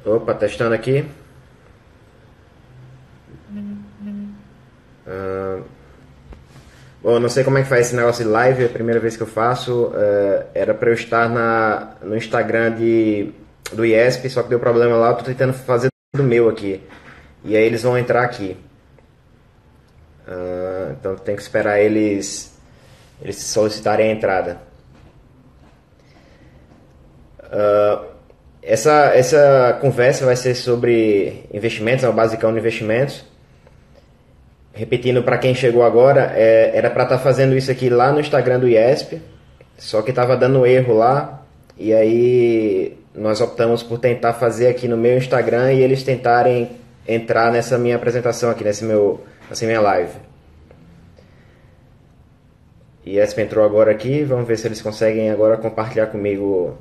Opa, testando aqui. Bom, não sei como é que faz esse negócio de live, é a primeira vez que eu faço. Era para eu estar no Instagram do IESP, só que deu problema lá, eu tô tentando fazer do meu aqui. E aí eles vão entrar aqui. Então tem que esperar eles solicitarem a entrada. Essa conversa vai ser sobre investimentos, é o basicão de investimentos. Repetindo para quem chegou agora, era para estar fazendo isso aqui lá no Instagram do IESP, só que estava dando erro lá, e aí nós optamos por tentar fazer aqui no meu Instagram e eles tentarem entrar nessa minha apresentação aqui, nessa minha live. IESP entrou agora aqui, vamos ver se eles conseguem agora compartilhar comigo.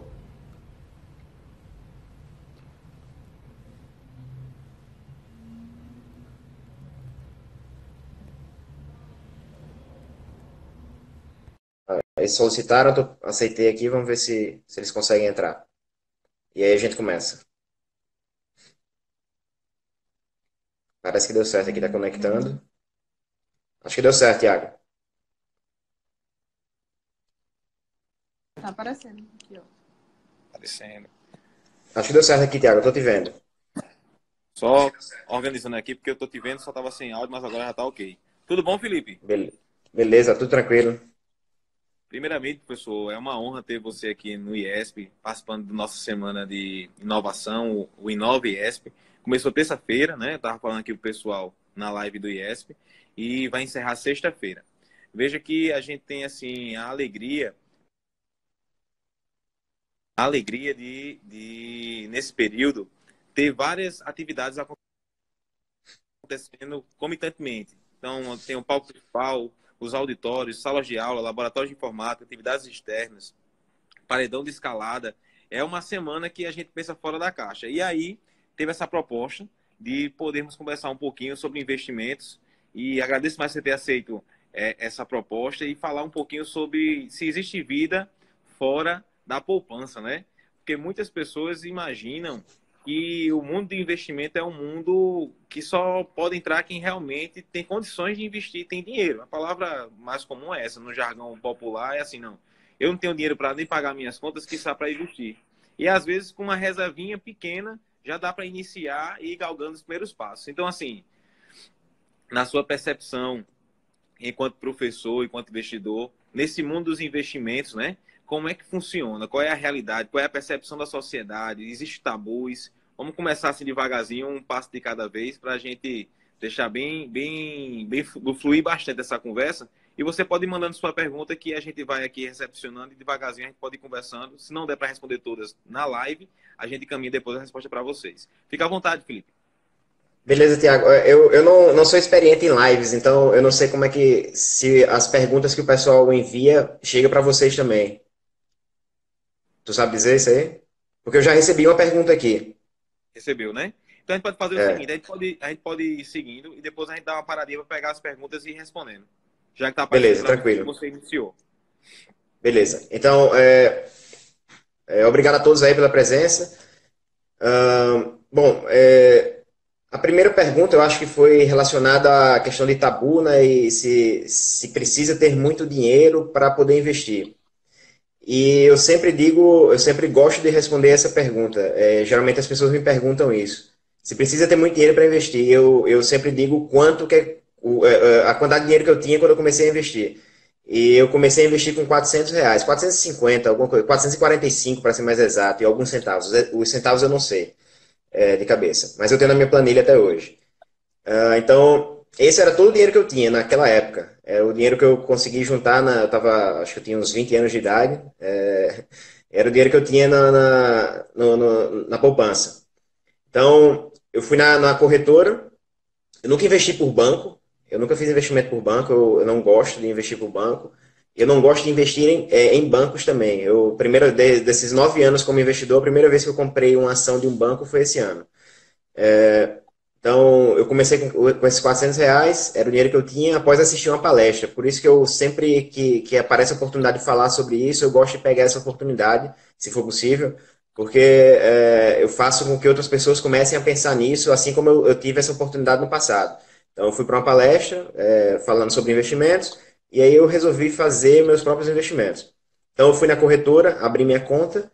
Eles solicitaram, eu aceitei aqui, vamos ver se eles conseguem entrar. E aí a gente começa. Parece que deu certo aqui, tá conectando. Acho que deu certo, Thiago. Tá aparecendo aqui, ó. Aparecendo. Acho que deu certo aqui, Thiago, eu tô te vendo. Só organizando aqui, porque eu tô te vendo, só tava sem áudio, mas agora já tá ok. Tudo bom, Felipe? Beleza, tudo tranquilo. Primeiramente, professor, é uma honra ter você aqui no IESP, participando da nossa semana de inovação, o Inova IESP. Começou terça-feira, né? Eu tava falando aqui pro pessoal na live do IESP, e vai encerrar sexta-feira. Veja que a gente tem, assim, a alegria nesse período, ter várias atividades acontecendo comitantemente. Então, tem o palco principal, os auditórios, salas de aula, laboratórios de informática, atividades externas, paredão de escalada. É uma semana que a gente pensa fora da caixa. E aí, teve essa proposta de podermos conversar um pouquinho sobre investimentos. E agradeço mais você ter aceito essa proposta e falar um pouquinho sobre se existe vida fora da poupança, né? Porque muitas pessoas imaginam que o mundo de investimento é um mundo que só pode entrar quem realmente tem condições de investir, tem dinheiro. A palavra mais comum é essa, no jargão popular é assim, não. Eu não tenho dinheiro para nem pagar minhas contas, que está para investir. E às vezes com uma reservinha pequena já dá para iniciar e ir galgando os primeiros passos. Então, assim, na sua percepção, enquanto professor, enquanto investidor, nesse mundo dos investimentos, né? Como é que funciona? Qual é a realidade? Qual é a percepção da sociedade? Existem tabus? Vamos começar assim devagarzinho, um passo de cada vez, para a gente deixar bem fluir bastante essa conversa. E você pode ir mandando sua pergunta que a gente vai aqui recepcionando e devagarzinho a gente pode ir conversando. Se não der para responder todas na live, a gente caminha depois a resposta para vocês. Fica à vontade, Felipe. Beleza, Thiago. Eu não sou experiente em lives, então eu não sei como é que se as perguntas que o pessoal envia chega para vocês também. Tu sabe dizer isso aí? Porque eu já recebi uma pergunta aqui. Recebeu, né? Então a gente pode fazer o É, seguinte, a gente pode ir seguindo e depois a gente dá uma paradinha para pegar as perguntas e ir respondendo. Já que está aparecendo beleza, para você que tranquilo. você iniciou. Beleza. Então, obrigado a todos aí pela presença. Bom, a primeira pergunta eu acho que foi relacionada à questão de tabu, né? E se precisa ter muito dinheiro para poder investir. E eu sempre digo, eu sempre gosto de responder essa pergunta. Geralmente as pessoas me perguntam isso. Se precisa ter muito dinheiro para investir, eu sempre digo quanto que a quantidade de dinheiro que eu tinha quando eu comecei a investir. E eu comecei a investir com R$ 400, 450, alguma coisa, 445 para ser mais exato, e alguns centavos. Os centavos eu não sei, de cabeça, mas eu tenho na minha planilha até hoje. Então, esse era todo o dinheiro que eu tinha naquela época. É o dinheiro que eu consegui juntar, eu tava, acho que eu tinha uns 20 anos de idade. Era o dinheiro que eu tinha na poupança. Então, eu fui na corretora, eu nunca investi por banco, eu nunca fiz investimento por banco, eu não gosto de investir por banco. Eu não gosto de investir em bancos também. Desses 9 anos como investidor, a primeira vez que eu comprei uma ação de um banco foi esse ano. Então, eu comecei com esses R$ 400, era o dinheiro que eu tinha após assistir uma palestra. Por isso que eu sempre que aparece a oportunidade de falar sobre isso, eu gosto de pegar essa oportunidade, se for possível, Porque eu faço com que outras pessoas comecem a pensar nisso, assim como eu tive essa oportunidade no passado. Então, eu fui para uma palestra falando sobre investimentos, e aí eu resolvi fazer meus próprios investimentos. Então, eu fui na corretora, abri minha conta,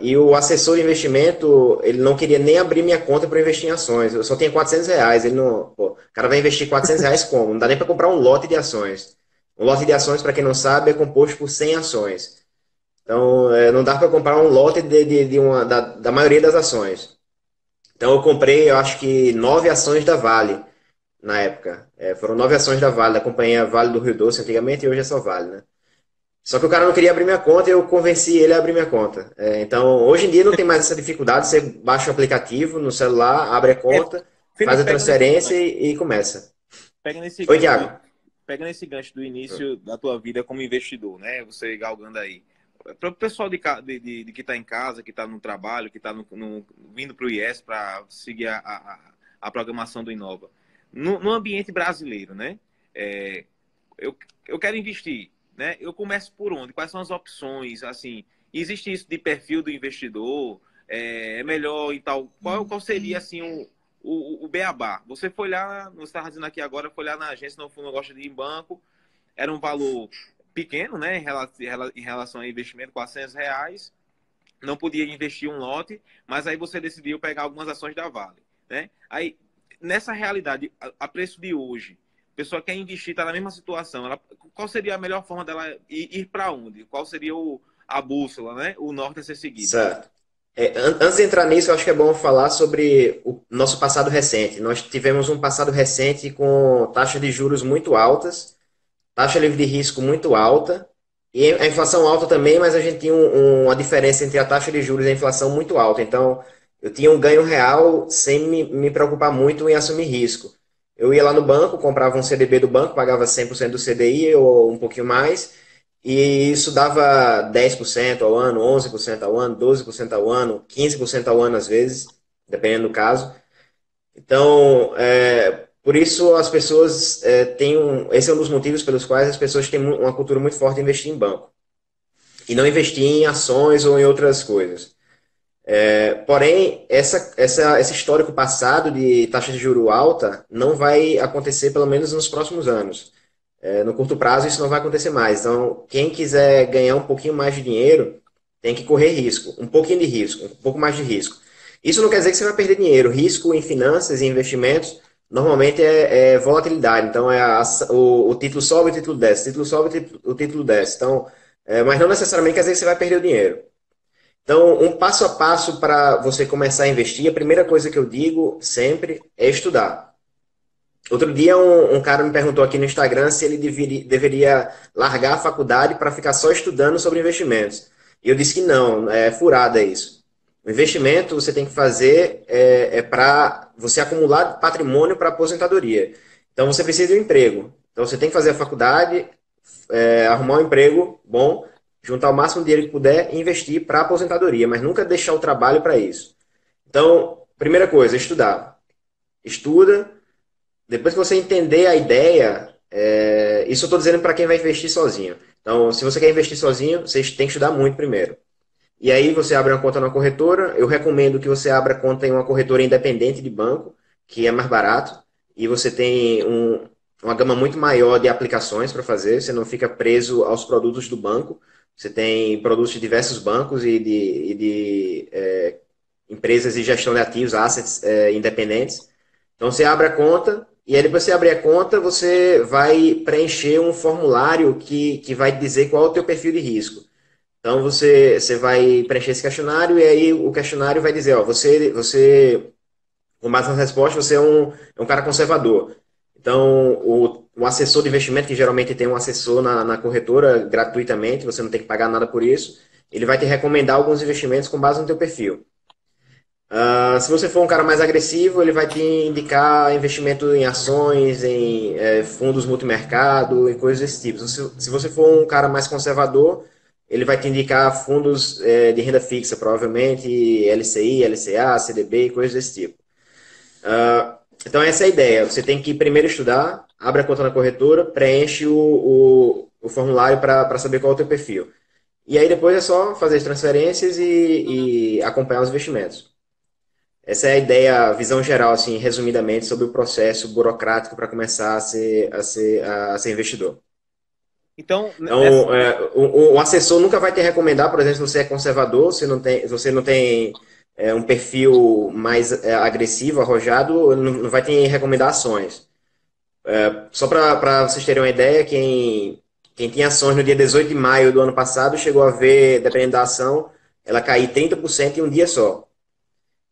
e o assessor de investimento, ele não queria nem abrir minha conta para investir em ações. Eu só tenho R$ 400. Ele não, pô, o cara vai investir R$ 400 como? Não dá nem para comprar um lote de ações. Um lote de ações, para quem não sabe, é composto por 100 ações. Então, não dá para comprar um lote da maioria das ações. Então, eu comprei, eu acho que 9 ações da Vale na época. Foram 9 ações da Vale, da companhia Vale do Rio Doce antigamente, e hoje é só Vale, né? Só que o cara não queria abrir minha conta e eu convenci ele a abrir minha conta. Então, hoje em dia não tem mais essa dificuldade. Você baixa o aplicativo no celular, abre a É, conta, faz Felipe, a transferência e começa. pega nesse Oi, gancho Thiago. pega nesse gancho do início da tua vida como investidor, né? Você galgando aí. Para o pessoal de que está em casa, que está no trabalho, que está vindo para o IES para seguir a programação do Inova. No ambiente brasileiro, né? É, eu, eu quero investir, né? Eu começo por onde? Quais são as opções? Assim, existe isso de perfil do investidor? É melhor e tal? Qual seria assim o beabá? Você foi lá, você estava dizendo aqui agora, foi lá na agência, não gosta de ir em banco, era um valor pequeno, né, em relação ao investimento, R$ 400, não podia investir um lote, mas aí você decidiu pegar algumas ações da Vale, né? Aí, nessa realidade, a preço de hoje, a pessoa quer investir, está na mesma situação, qual seria a melhor forma dela ir para onde? Qual seria a bússola, né? O norte a ser seguido? Certo. Antes de entrar nisso, eu acho que é bom falar sobre o nosso passado recente. Nós tivemos um passado recente com taxas de juros muito altas, taxa livre de risco muito alta, e a inflação alta também, mas a gente tinha uma diferença entre a taxa de juros e a inflação muito alta. Então, eu tinha um ganho real sem me preocupar muito em assumir risco. Eu ia lá no banco, comprava um CDB do banco, pagava 100% do CDI ou um pouquinho mais, e isso dava 10% ao ano, 11% ao ano, 12% ao ano, 15% ao ano às vezes, dependendo do caso. Então, por isso as pessoas têm esse é um dos motivos pelos quais as pessoas têm uma cultura muito forte de investir em banco e não investir em ações ou em outras coisas. Porém, esse histórico passado de taxa de juro alta não vai acontecer pelo menos nos próximos anos. No curto prazo isso não vai acontecer mais. Então, quem quiser ganhar um pouquinho mais de dinheiro tem que correr risco, um pouquinho de risco, um pouco mais de risco. Isso não quer dizer que você vai perder dinheiro. Risco em finanças e investimentos normalmente é volatilidade. Então, o título sobe, o título desce, o título sobe, o título desce. Então, mas não necessariamente quer dizer que você vai perder o dinheiro. Então, um passo a passo para você começar a investir, a primeira coisa que eu digo sempre é estudar. Outro dia um cara me perguntou aqui no Instagram se ele deveria largar a faculdade para ficar só estudando sobre investimentos. E eu disse que não, é furada isso. O investimento você tem que fazer para você acumular patrimônio para aposentadoria. Então você precisa de um emprego. Então você tem que fazer a faculdade, arrumar um emprego bom, juntar o máximo de dinheiro que puder e investir para aposentadoria, mas nunca deixar o trabalho para isso. Então, primeira coisa, estudar. Estuda. Depois que você entender a ideia, isso eu estou dizendo para quem vai investir sozinho. Então, se você quer investir sozinho, você tem que estudar muito primeiro. E aí você abre uma conta na corretora. Eu recomendo que você abra conta em uma corretora independente de banco, que é mais barato. E você tem uma gama muito maior de aplicações para fazer. Você não fica preso aos produtos do banco. Você tem produtos de diversos bancos e de empresas de gestão de ativos, assets independentes. Então você abre a conta e aí depois você abrir a conta, você vai preencher um formulário que vai dizer qual é o teu perfil de risco. Então você vai preencher esse questionário e aí o questionário vai dizer, ó, com base nas respostas, você é um cara conservador. Então o assessor de investimento, que geralmente tem um assessor na corretora gratuitamente, você não tem que pagar nada por isso, ele vai te recomendar alguns investimentos com base no teu perfil. Se você for um cara mais agressivo, ele vai te indicar investimento em ações, em fundos multimercado e coisas desse tipo. Se você for um cara mais conservador, ele vai te indicar fundos de renda fixa, provavelmente LCI, LCA, CDB e coisas desse tipo. Então essa é a ideia. Você tem que primeiro estudar, abre a conta na corretora, preenche o formulário para saber qual é o teu perfil. e aí depois é só fazer as transferências e acompanhar os investimentos. Essa é a ideia, a visão geral, assim, resumidamente, sobre o processo burocrático para começar a ser investidor. Então, nessa. Então, o assessor nunca vai te recomendar, por exemplo, se você é conservador, se você não tem um perfil mais agressivo, arrojado, não vai te recomendar ações. Só para vocês terem uma ideia, quem tinha ações no dia 18 de maio do ano passado chegou a ver, dependendo da ação, ela cair 30% em um dia só.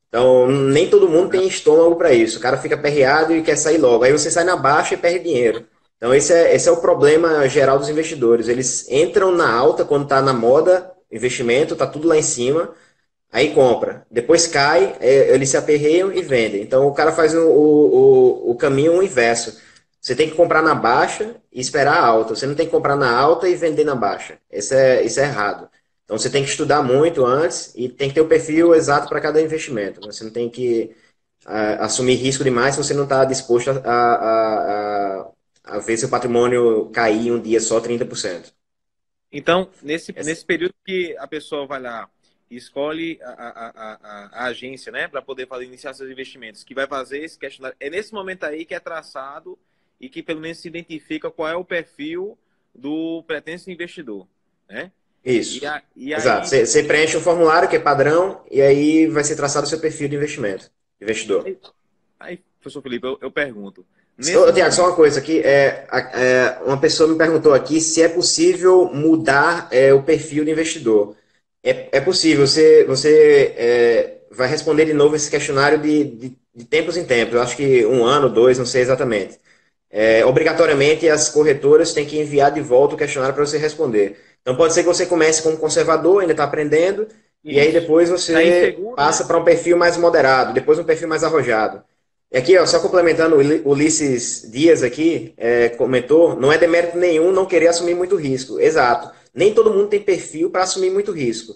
Então, nem todo mundo tem estômago para isso. O cara fica aperreado e quer sair logo. Aí você sai na baixa e perde dinheiro. Então, esse é o problema geral dos investidores. Eles entram na alta quando está na moda, investimento, está tudo lá em cima, aí compra. Depois cai, eles se aperreiam e vendem. Então, o cara faz o caminho inverso. Você tem que comprar na baixa e esperar a alta. Você não tem que comprar na alta e vender na baixa. Isso é errado. Então você tem que estudar muito antes e tem que ter o perfil exato para cada investimento. Você não tem que assumir risco demais se você não está disposto a ver seu patrimônio cair em um dia só 30%. Então, nesse período que a pessoa vai lá e escolhe a agência, né, para poder fazer, iniciar seus investimentos, que vai fazer esse questionário, é nesse momento aí que é traçado e que pelo menos se identifica qual é o perfil do pretenso investidor, né? Isso. E Exato. aí, Você preenche um formulário que é padrão e aí vai ser traçado o seu perfil de investimento, investidor. professor Felipe, eu pergunto, nesse Ô, Tiago, só momento, uma coisa aqui. Uma pessoa me perguntou aqui se é possível mudar o perfil do investidor. É possível. Você vai responder de novo esse questionário de tempos em tempos. Eu acho que um ano, dois, não sei exatamente. Obrigatoriamente, as corretoras têm que enviar de volta o questionário para você responder. Então, pode ser que você comece como conservador, ainda está aprendendo, e aí isso, depois tá você inseguro, passa né? para um perfil mais moderado, depois um perfil mais arrojado. E aqui, ó, só complementando, o Ulisses Dias aqui comentou, não é demérito nenhum não querer assumir muito risco. Exato. Nem todo mundo tem perfil para assumir muito risco.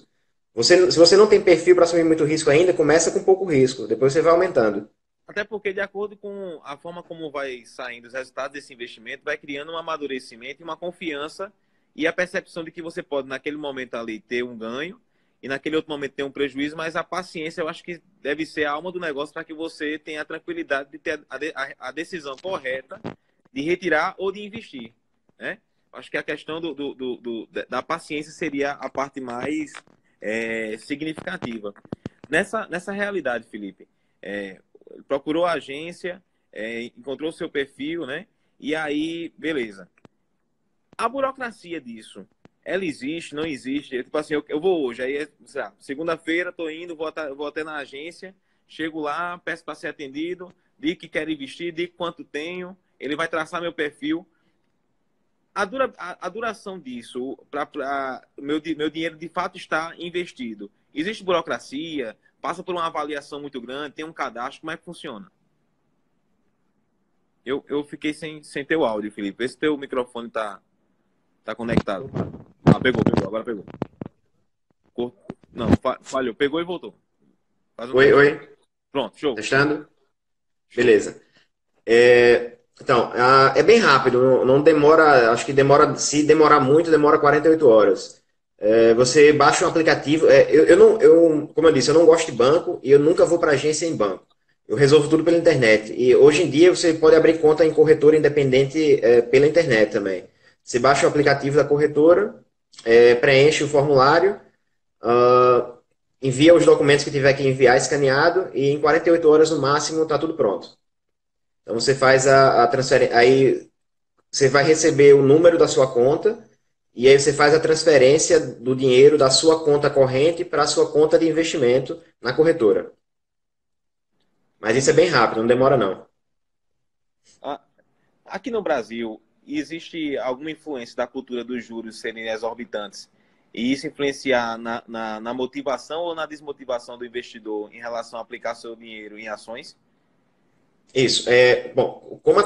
Se você não tem perfil para assumir muito risco ainda, começa com pouco risco, depois você vai aumentando. Até porque, de acordo com a forma como vai saindo os resultados desse investimento, vai criando um amadurecimento e uma confiança e a percepção de que você pode, naquele momento ali, ter um ganho e naquele outro momento ter um prejuízo, mas a paciência eu acho que deve ser a alma do negócio para que você tenha a tranquilidade de ter a decisão correta de retirar ou de investir, né? Acho que a questão da paciência seria a parte mais significativa. Nessa realidade, Felipe, procurou a agência, encontrou seu perfil, né? E aí, beleza. A burocracia disso, ela existe, não existe? Tipo assim, eu vou hoje, aí, sei lá, segunda-feira, tô indo, vou até na agência, chego lá, peço para ser atendido, digo que quero investir, digo quanto tenho, ele vai traçar meu perfil. A duração disso, para meu dinheiro de fato está investido. Existe burocracia, passa por uma avaliação muito grande, tem um cadastro, como é que funciona? Eu fiquei sem teu áudio, Felipe. Vê se teu microfone tá conectado. Ah, pegou, agora pegou. Não, falhou, pegou e voltou. Faz um Oi, teste. oi. Pronto, show. Testando? Show. Beleza. Então, é bem rápido, não demora, acho que se demorar muito, demora 48 horas. Você baixa um aplicativo. Como eu disse, eu não gosto de banco e eu nunca vou para agência em banco. Eu resolvo tudo pela internet. E hoje em dia você pode abrir conta em corretora independente pela internet também. Você baixa o aplicativo da corretora, preenche o formulário, envia os documentos que tiver que enviar escaneado e em 48 horas no máximo está tudo pronto. Então você faz a transferência, aí você vai receber o número da sua conta e aí você faz a transferência do dinheiro da sua conta corrente para a sua conta de investimento na corretora. Mas isso é bem rápido, não demora não. Ah, aqui no Brasil, existe alguma influência da cultura dos juros serem exorbitantes e isso influenciar na motivação ou na desmotivação do investidor em relação a aplicar seu dinheiro em ações? Isso. Bom, com a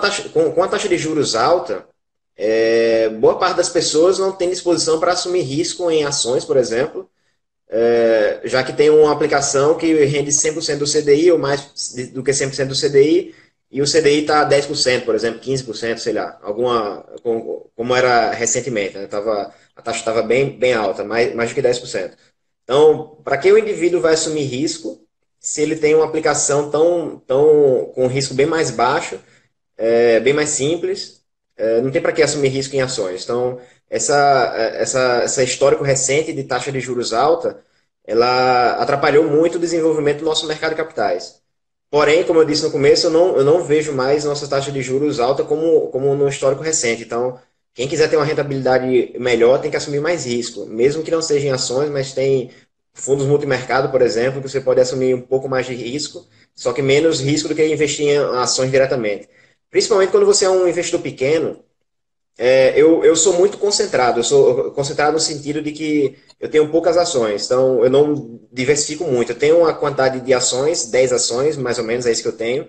taxa de juros alta, boa parte das pessoas não tem disposição para assumir risco em ações, por exemplo, já que tem uma aplicação que rende 100% do CDI ou mais do que 100% do CDI, e o CDI está a 10%, por exemplo, 15%, sei lá, como era recentemente, né? Estava A taxa estava bem alta, mais do que 10%. Então, para que o indivíduo vai assumir risco se ele tem uma aplicação com um risco bem mais baixo, bem mais simples, não tem para que assumir risco em ações. Então, essa histórico recente de taxa de juros alta, ela atrapalhou muito o desenvolvimento do nosso mercado de capitais. Porém, como eu disse no começo, eu não vejo mais nossa taxa de juros alta como no histórico recente. Então, quem quiser ter uma rentabilidade melhor tem que assumir mais risco, mesmo que não seja em ações, mas tem fundos multimercado, por exemplo, que você pode assumir um pouco mais de risco, só que menos risco do que investir em ações diretamente. Principalmente quando você é um investidor pequeno, eu sou muito concentrado. Eu sou concentrado no sentido de que eu tenho poucas ações, então eu não diversifico muito. Eu tenho uma quantidade de ações, 10 ações, mais ou menos, é isso que eu tenho.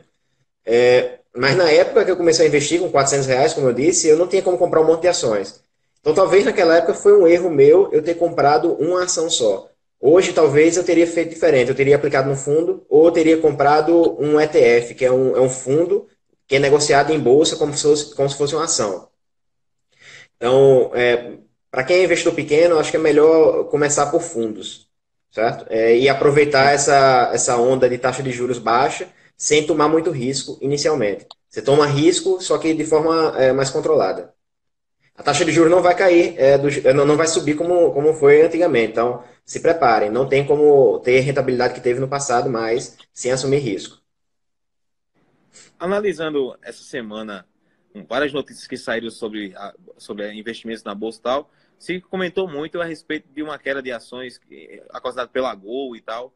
Mas na época que eu comecei a investir com R$ 400, como eu disse, eu não tinha como comprar um monte de ações. Então talvez naquela época foi um erro meu eu ter comprado uma ação só. Hoje talvez eu teria feito diferente. Eu teria aplicado no fundo ou eu teria comprado um ETF, que é um fundo que é negociado em bolsa como se fosse uma ação. Então, para quem é investidor pequeno, acho que é melhor começar por fundos, certo? E aproveitar essa onda de taxa de juros baixa sem tomar muito risco inicialmente. Você toma risco, só que de forma mais controlada. A taxa de juros não vai cair, não vai subir como foi antigamente. Então, se preparem. Não tem como ter a rentabilidade que teve no passado, mas sem assumir risco. Analisando essa semana várias notícias que saíram sobre investimentos na bolsa e tal, se comentou muito a respeito de uma queda de ações causada pela Gol e tal.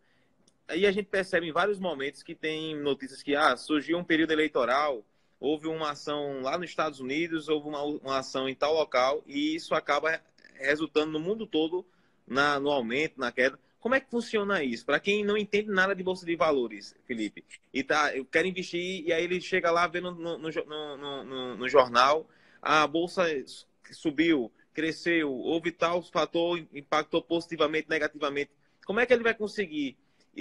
Aí a gente percebe em vários momentos que tem notícias que surgiu um período eleitoral, houve uma ação lá nos Estados Unidos, houve uma ação em tal local, e isso acaba resultando no mundo todo no aumento, na queda. Como é que funciona isso? Para quem não entende nada de bolsa de valores, Felipe, eu quero investir, e aí ele chega lá vendo no jornal, a bolsa subiu, cresceu, houve tal fator, impactou positivamente, negativamente. Como é que ele vai conseguir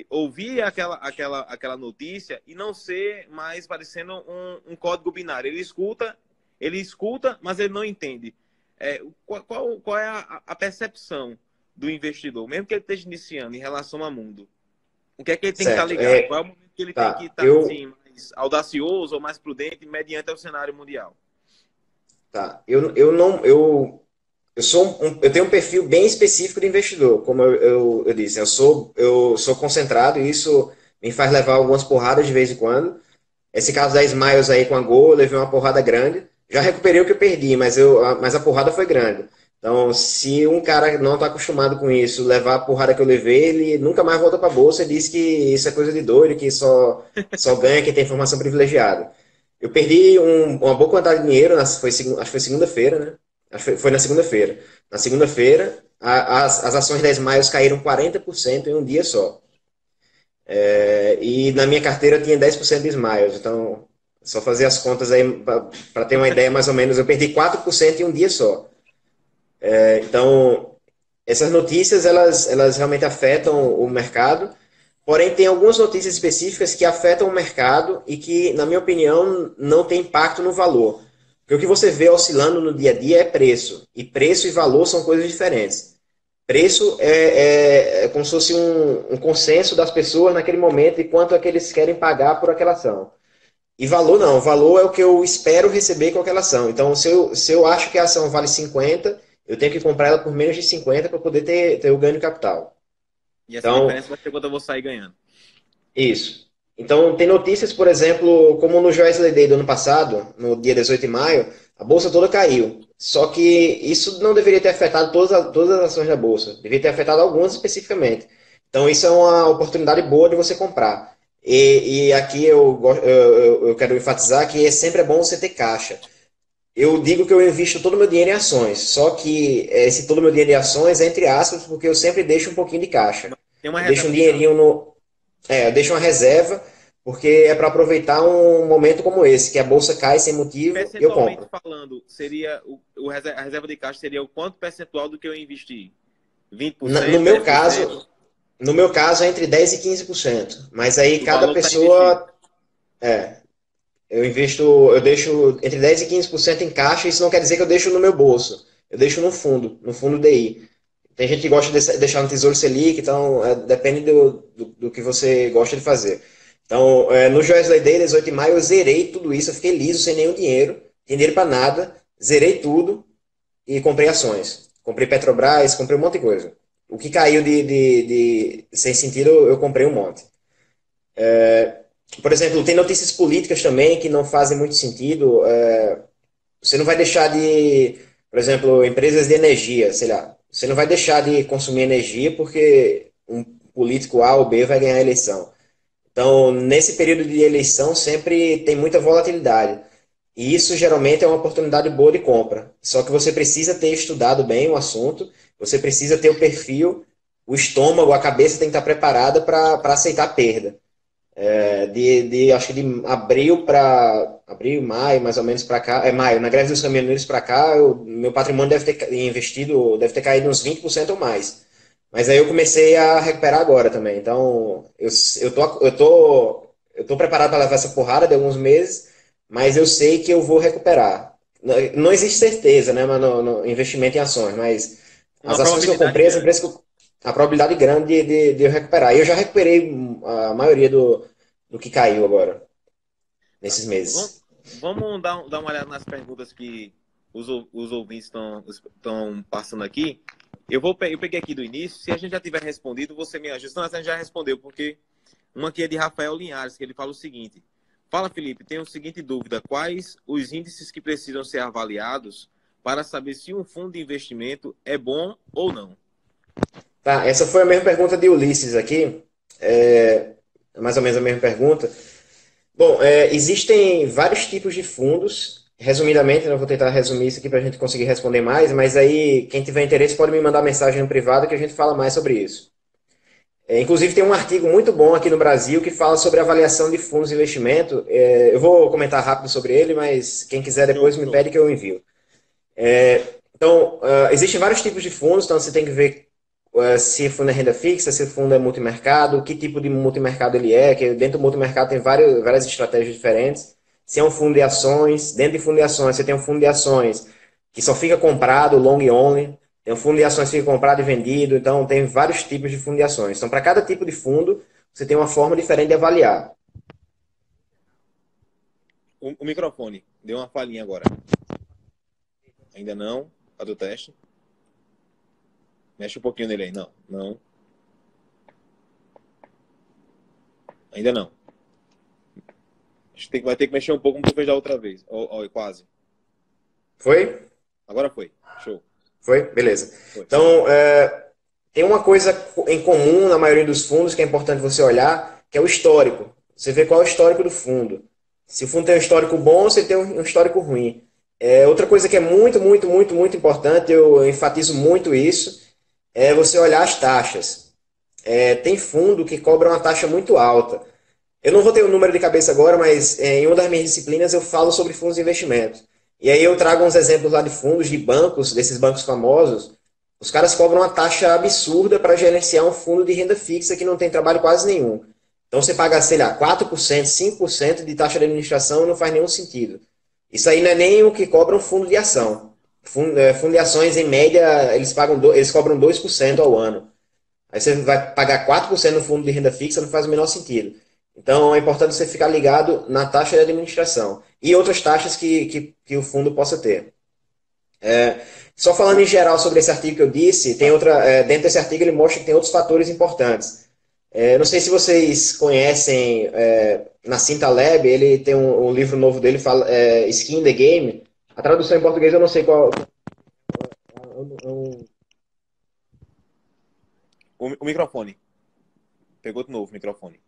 ouvir aquela notícia e não ser mais parecendo um código binário? Ele escuta, mas ele não entende. Qual é a percepção do investidor, mesmo que ele esteja iniciando em relação ao mundo? O que é que ele tem que estar ligado? Qual é o momento que ele tem que estar assim, mais audacioso ou mais prudente mediante o cenário mundial? Tá. Eu tenho um perfil bem específico de investidor, como eu disse. Eu sou concentrado e isso me faz levar algumas porradas de vez em quando. Esse caso da Smiles aí com a Gol, eu levei uma porrada grande. Já recuperei o que eu perdi, mas a porrada foi grande. Então, se um cara não está acostumado com isso, levar a porrada que eu levei, ele nunca mais volta para a bolsa e diz que isso é coisa de doido, que só ganha quem tem informação privilegiada. Eu perdi uma boa quantidade de dinheiro, acho que foi segunda-feira, né? Acho que foi na segunda-feira. Na segunda-feira, as ações da Smiles caíram 40% em um dia só. E na minha carteira tinha 10% de Smiles. Então, só fazer as contas aí para ter uma ideia mais ou menos. Eu perdi 4% em um dia só. Então, essas notícias, elas realmente afetam o mercado. Porém, tem algumas notícias específicas que afetam o mercado e que, na minha opinião, não tem impacto no valor. Porque o que você vê oscilando no dia a dia é preço. E preço e valor são coisas diferentes. Preço é como se fosse um consenso das pessoas naquele momento e quanto é que eles querem pagar por aquela ação. E valor não. Valor é o que eu espero receber com aquela ação. Então, se eu acho que a ação vale 50, eu tenho que comprar ela por menos de 50 para poder ter o ganho de capital. E essa diferença vai ser quando eu vou sair ganhando. Isso. Então, tem notícias, por exemplo, como no Joesley Day do ano passado, no dia 18 de maio, a bolsa toda caiu. Só que isso não deveria ter afetado todas as ações da bolsa. Deveria ter afetado algumas especificamente. Então, isso é uma oportunidade boa de você comprar. E aqui eu quero enfatizar que sempre é bom você ter caixa. Eu digo que eu invisto todo o meu dinheiro em ações, só que esse todo o meu dinheiro em ações é entre aspas, porque eu sempre deixo um pouquinho de caixa. Tem uma Eu deixo um dinheirinho eu deixo uma reserva, porque é para aproveitar um momento como esse, que a bolsa cai sem motivo, eu compro. Falando, seria a reserva de caixa seria o quanto percentual do que eu investi? 20%? No meu caso é entre 10% e 15%. Mas aí cada pessoa... eu deixo entre 10% e 15% em caixa, isso não quer dizer que eu deixo no meu bolso. eu deixo no fundo DI. Tem gente que gosta de deixar no Tesouro Selic, então depende do que você gosta de fazer. Então, no Joesley Day, 18 de maio, eu zerei tudo isso, eu fiquei liso, sem nenhum dinheiro, sem dinheiro para nada, zerei tudo e comprei ações. Comprei Petrobras, comprei um monte de coisa. O que caiu de sem sentido, eu comprei um monte. Por exemplo, tem notícias políticas também que não fazem muito sentido. Você não vai deixar de, por exemplo, empresas de energia, sei lá, você não vai deixar de consumir energia porque um político A ou B vai ganhar a eleição. Então, nesse período de eleição, sempre tem muita volatilidade. E isso geralmente é uma oportunidade boa de compra. Só que você precisa ter estudado bem o assunto, você precisa ter o perfil, o estômago, a cabeça tem que estar preparada para aceitar a perda. Acho que de abril para abril, maio, mais ou menos para cá, maio, na greve dos caminhoneiros para cá, meu patrimônio deve ter investido, deve ter caído uns 20% ou mais. Mas aí eu comecei a recuperar agora também. Então, eu tô preparado para levar essa porrada de alguns meses, mas eu sei que eu vou recuperar. Não existe certeza, né, mano, no investimento em ações, mas Uma as ações que eu probabilidade comprei, as grande. empresas que eu, a probabilidade grande de eu recuperar. E eu já recuperei a maioria do que caiu agora, Tá. nesses Vamos, meses. vamos dar uma olhada nas perguntas que os ouvintes estão passando aqui. Eu peguei aqui do início. Se a gente já tiver respondido, você me ajuda. Senão a gente já respondeu, porque uma aqui é de Rafael Linhares, que ele fala o seguinte. Fala, Felipe, tenho a seguinte dúvida. Quais os índices que precisam ser avaliados para saber se um fundo de investimento é bom ou não? Tá, essa foi a mesma pergunta de Ulisses aqui. Mais ou menos a mesma pergunta. Bom, existem vários tipos de fundos. Resumidamente, eu vou tentar resumir isso aqui para a gente conseguir responder mais, mas aí quem tiver interesse pode me mandar mensagem no privado que a gente fala mais sobre isso. Inclusive, tem um artigo muito bom aqui no Brasil que fala sobre avaliação de fundos de investimento. Eu vou comentar rápido sobre ele, mas quem quiser Show, depois me show. pede que eu envio. Então, existem vários tipos de fundos, então você tem que ver se o fundo é renda fixa, se o fundo é multimercado, que tipo de multimercado ele é, que dentro do multimercado tem várias estratégias diferentes. Se é um fundo de ações, dentro de fundo de ações, você tem um fundo de ações que só fica comprado, long only, tem um fundo de ações que fica comprado e vendido, então tem vários tipos de fundo de ações. Então, para cada tipo de fundo, você tem uma forma diferente de avaliar. O microfone. Deu uma falhinha agora. Ainda não. A do teste. Mexe um pouquinho nele aí. Não, não. Ainda não. Vai ter que mexer um pouco como tu fez da outra vez. Quase. Foi? Agora foi. Show. Foi? Beleza. Foi. Então, tem uma coisa em comum na maioria dos fundos que é importante você olhar, que é o histórico. Você vê qual é o histórico do fundo. Se o fundo tem um histórico bom, você tem um histórico ruim. Outra coisa que é muito, muito, muito, muito importante, eu enfatizo muito isso, é você olhar as taxas. Tem fundo que cobra uma taxa muito alta. Eu não vou ter o número de cabeça agora, mas em uma das minhas disciplinas eu falo sobre fundos de investimento. E aí eu trago uns exemplos lá de fundos, de bancos, desses bancos famosos. Os caras cobram uma taxa absurda para gerenciar um fundo de renda fixa que não tem trabalho quase nenhum. Então você paga, sei lá, 4%, 5% de taxa de administração não faz nenhum sentido. Isso aí não é nem o que cobra um fundo de ação. Fundo de ações, em média, eles cobram 2% ao ano. Aí você vai pagar 4% no fundo de renda fixa, não faz o menor sentido. Então é importante você ficar ligado na taxa de administração e outras taxas que o fundo possa ter. Só falando em geral sobre esse artigo que eu disse, tem outra, dentro desse artigo ele mostra que tem outros fatores importantes. Não sei se vocês conhecem Nassim Taleb, ele tem um livro novo dele, fala Skin in the Game. A tradução em português eu não sei qual. O microfone. Pegou de novo o microfone.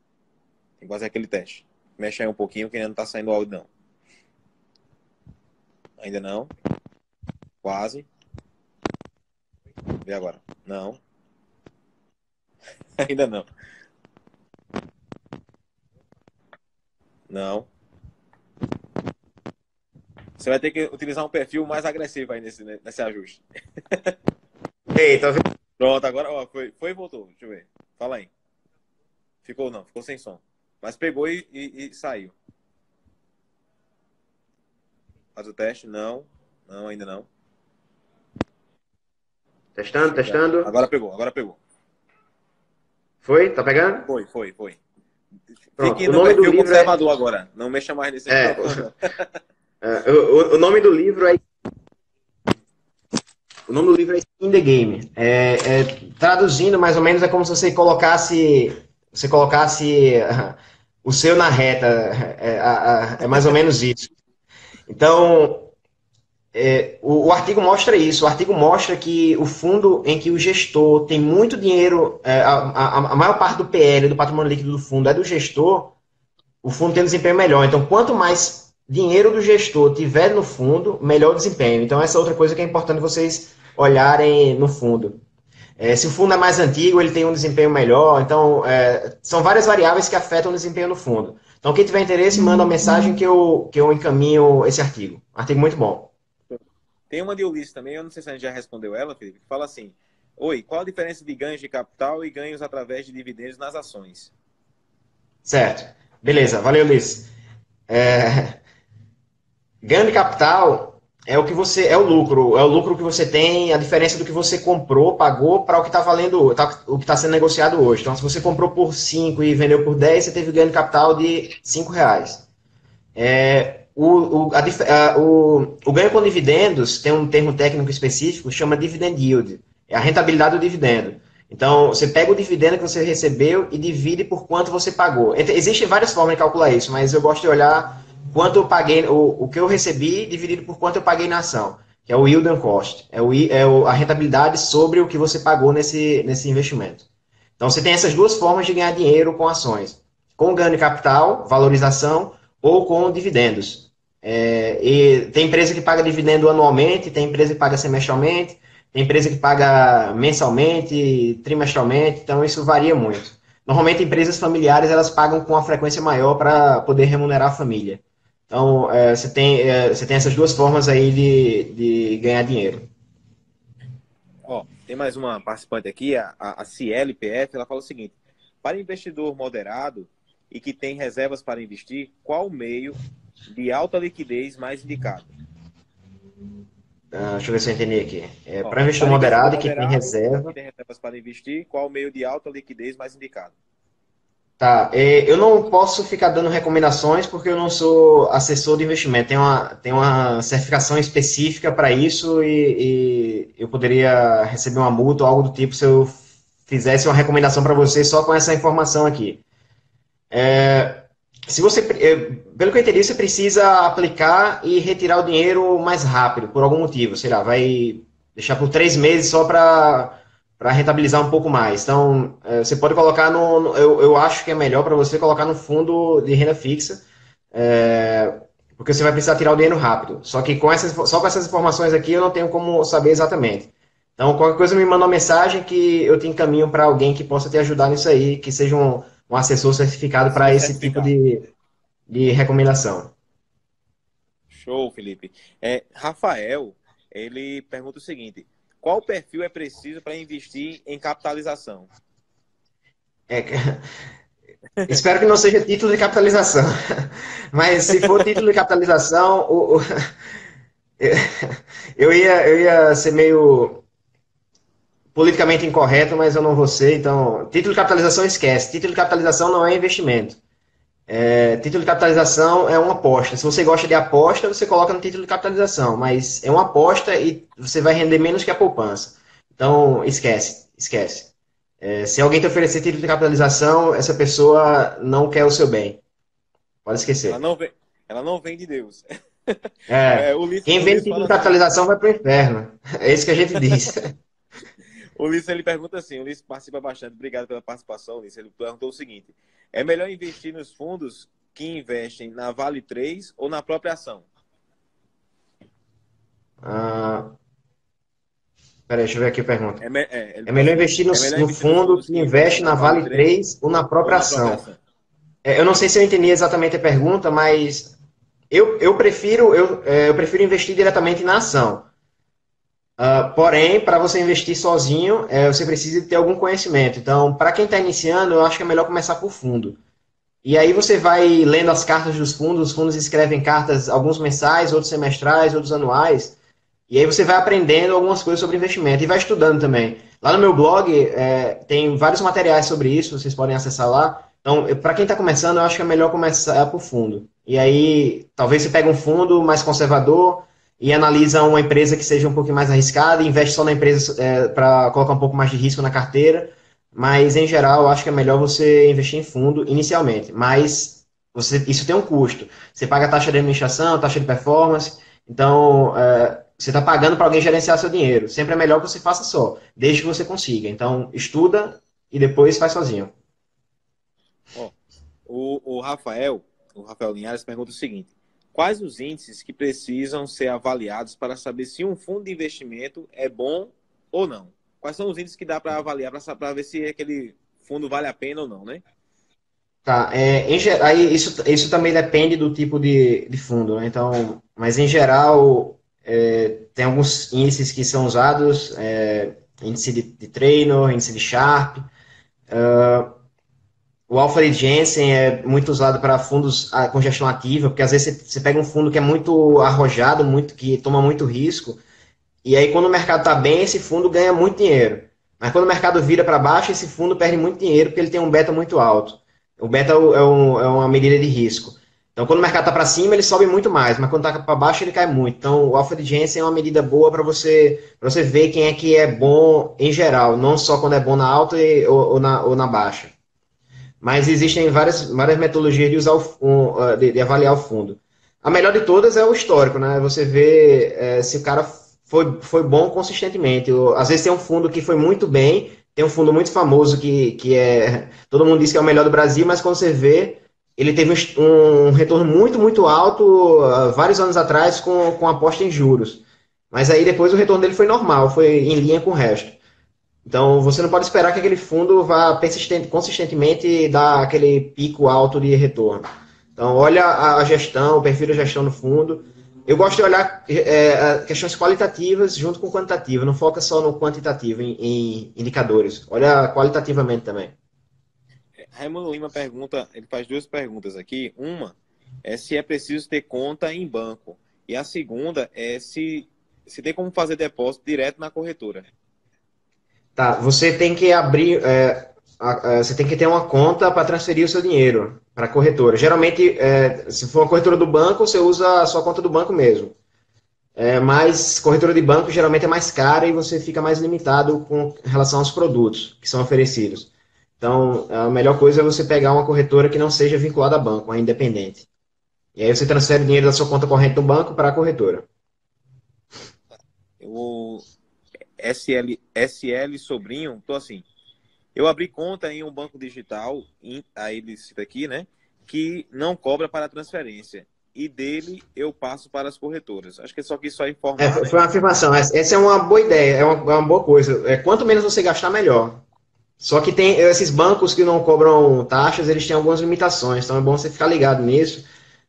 Tem que fazer aquele teste. Mexe aí um pouquinho que ainda não tá saindo o áudio, não. Ainda não. Quase. Vê agora. Não. Ainda não. Não. Você vai ter que utilizar um perfil mais agressivo aí nesse ajuste. Ei, tá vendo? Pronto, agora ó, foi e voltou. Deixa eu ver. Fala aí. Ficou não, ficou sem som. Mas pegou e saiu. Faz o teste? Não. Não, ainda não. Testando, testando. Agora pegou, agora pegou. Foi? Tá pegando? Foi. Pronto. Fique O no nome do perfil livro conservador agora. Não mexa mais nesse é, microfone, não. o nome do livro é Skin the Game. Traduzindo, mais ou menos, é como se você colocasse o seu na reta. É mais ou menos isso. Então, o artigo mostra isso. O artigo mostra que o fundo em que o gestor tem muito dinheiro, a maior parte do PL, do patrimônio líquido do fundo, é do gestor, o fundo tem um desempenho melhor. Então, quanto mais dinheiro do gestor tiver no fundo, melhor o desempenho. Então, essa é outra coisa que é importante vocês olharem no fundo. Se o fundo é mais antigo, ele tem um desempenho melhor. Então, são várias variáveis que afetam o desempenho do fundo. Então, quem tiver interesse, manda uma mensagem que eu encaminho esse artigo. Artigo muito bom. Tem uma de Ulisses também, eu não sei se a gente já respondeu ela, Felipe, que fala assim: oi, qual a diferença de ganhos de capital e ganhos através de dividendos nas ações? Certo. Beleza, valeu, Luiz. Ganho de capital é o lucro que você tem, a diferença do que você comprou, pagou para o que está valendo, o que está sendo negociado hoje. Então, se você comprou por 5 e vendeu por 10, você teve ganho de capital de R$ 5. O ganho com dividendos tem um termo técnico específico, chama dividend yield. É a rentabilidade do dividendo. Então, você pega o dividendo que você recebeu e divide por quanto você pagou. Existem várias formas de calcular isso, mas eu gosto de olhar quanto eu paguei, o que eu recebi dividido por quanto eu paguei na ação, que é o yield on cost. A rentabilidade sobre o que você pagou nesse investimento. Então, você tem essas duas formas de ganhar dinheiro com ações. Com ganho de capital, valorização, ou com dividendos. E tem empresa que paga dividendo anualmente, tem empresa que paga semestralmente, tem empresa que paga mensalmente, trimestralmente, então isso varia muito. Normalmente, empresas familiares elas pagam com uma frequência maior para poder remunerar a família. Então, você tem essas duas formas aí de ganhar dinheiro. Ó, tem mais uma participante aqui, a CLPF, ela fala o seguinte: para investidor moderado e que tem reservas para investir, qual o meio de alta liquidez mais indicado? Deixa eu ver se eu entendi aqui. Ó, Para investidor para moderado e que tem moderado reserva. que tem reservas para investir, qual o meio de alta liquidez mais indicado? Tá, eu não posso ficar dando recomendações porque eu não sou assessor de investimento. Tem uma certificação específica para isso e eu poderia receber uma multa ou algo do tipo se eu fizesse uma recomendação para você só com essa informação aqui. Se você, pelo que eu entendi, você precisa aplicar e retirar o dinheiro mais rápido, por algum motivo. Sei lá, vai deixar por 3 meses só para rentabilizar um pouco mais. Então, você pode colocar eu acho que é melhor para você colocar no fundo de renda fixa, porque você vai precisar tirar o dinheiro rápido. Só que só com essas informações aqui eu não tenho como saber exatamente. Então, qualquer coisa me manda uma mensagem que eu te encaminho para alguém que possa te ajudar nisso aí, que seja um assessor certificado para esse tipo de recomendação. Show, Felipe. Rafael, ele pergunta o seguinte: qual perfil é preciso para investir em capitalização? É, espero que não seja título de capitalização. Mas se for título de capitalização, eu ia ser meio politicamente incorreto, mas eu não vou ser. Então, título de capitalização esquece. Título de capitalização não é investimento. Título de capitalização é uma aposta. Se você gosta de aposta, você coloca no título de capitalização, mas é uma aposta e você vai render menos que a poupança. Então, esquece. Se alguém te oferecer título de capitalização, essa pessoa não quer o seu bem. Pode esquecer. Ela não vem de Deus. Quem vende título de capitalização vai para o inferno. É isso que a gente diz. O Ulisses, ele pergunta assim, o Ulisses participa bastante, obrigado pela participação, Ulisses. Ele perguntou o seguinte: é melhor investir nos fundos que investem na Vale 3 ou na própria ação? Peraí, deixa eu ver aqui a pergunta. É melhor investir no fundo que investe na Vale 3 ou na própria ação? Eu não sei se eu entendi exatamente a pergunta, mas eu prefiro investir diretamente na ação. Porém, para você investir sozinho, você precisa ter algum conhecimento. Então, para quem está iniciando, eu acho que é melhor começar por fundo. E aí você vai lendo as cartas dos fundos, os fundos escrevem cartas, alguns mensais, outros semestrais, outros anuais. E aí você vai aprendendo algumas coisas sobre investimento e vai estudando também. Lá no meu blog tem vários materiais sobre isso, vocês podem acessar lá. Então, para quem está começando, eu acho que é melhor começar por fundo. E aí, talvez você pegue um fundo mais conservador e analisa uma empresa que seja um pouquinho mais arriscada e investe só na empresa para colocar um pouco mais de risco na carteira. Mas, em geral, eu acho que é melhor você investir em fundo inicialmente. Mas isso tem um custo. Você paga a taxa de administração, taxa de performance. Então, você está pagando para alguém gerenciar seu dinheiro. Sempre é melhor que você faça só, desde que você consiga. Então, estuda e depois faz sozinho. Ó, o Rafael Linhares pergunta o seguinte: quais os índices que precisam ser avaliados para saber se um fundo de investimento é bom ou não? Quais são os índices que dá para avaliar para ver se aquele fundo vale a pena ou não, né? Tá, aí isso também depende do tipo de fundo, né? Então, mas em geral, tem alguns índices que são usados, índice de Treynor, índice de Sharpe. O Alpha de Jensen é muito usado para fundos com gestão ativa, porque às vezes você pega um fundo que é muito arrojado, que toma muito risco, e aí quando o mercado está bem, esse fundo ganha muito dinheiro. Mas quando o mercado vira para baixo, esse fundo perde muito dinheiro porque ele tem um beta muito alto. O beta é uma medida de risco. Então, quando o mercado está para cima, ele sobe muito mais, mas quando está para baixo, ele cai muito. Então, o Alpha de Jensen é uma medida boa para você ver quem é que é bom em geral, não só quando é bom na alta ou na baixa. Mas existem várias metodologias de usar de avaliar o fundo. A melhor de todas é o histórico, né? Você vê se o cara foi bom consistentemente. Às vezes tem um fundo que foi muito bem, tem um fundo muito famoso todo mundo diz que é o melhor do Brasil, mas quando você vê, ele teve um retorno muito, muito alto vários anos atrás com aposta em juros. Mas aí depois o retorno dele foi normal, foi em linha com o resto. Então, você não pode esperar que aquele fundo vá consistentemente dar aquele pico alto de retorno. Então, olha a gestão, o perfil da gestão do fundo. Eu gosto de olhar questões qualitativas junto com quantitativas. Não foca só no quantitativo, em indicadores. Olha qualitativamente também. Raimundo Lima pergunta, ele faz duas perguntas aqui. Uma é se é preciso ter conta em banco. E a segunda é se tem como fazer depósito direto na corretora. Tá, você tem que abrir, você tem que ter uma conta para transferir o seu dinheiro para a corretora. Geralmente, se for uma corretora do banco, você usa a sua conta do banco mesmo. Mas corretora de banco geralmente é mais cara e você fica mais limitado com relação aos produtos que são oferecidos. Então, a melhor coisa é você pegar uma corretora que não seja vinculada a banco, uma independente. E aí você transfere o dinheiro da sua conta corrente do banco para a corretora. O SL Sobrinho, então assim, eu abri conta em um banco digital, aí ele cita aqui, né, que não cobra para transferência. E dele eu passo para as corretoras. Acho que só quis só informar, né? Foi uma afirmação. Essa é uma boa ideia, é uma boa coisa. Quanto menos você gastar, melhor. Só que tem esses bancos que não cobram taxas, eles têm algumas limitações, então é bom você ficar ligado nisso.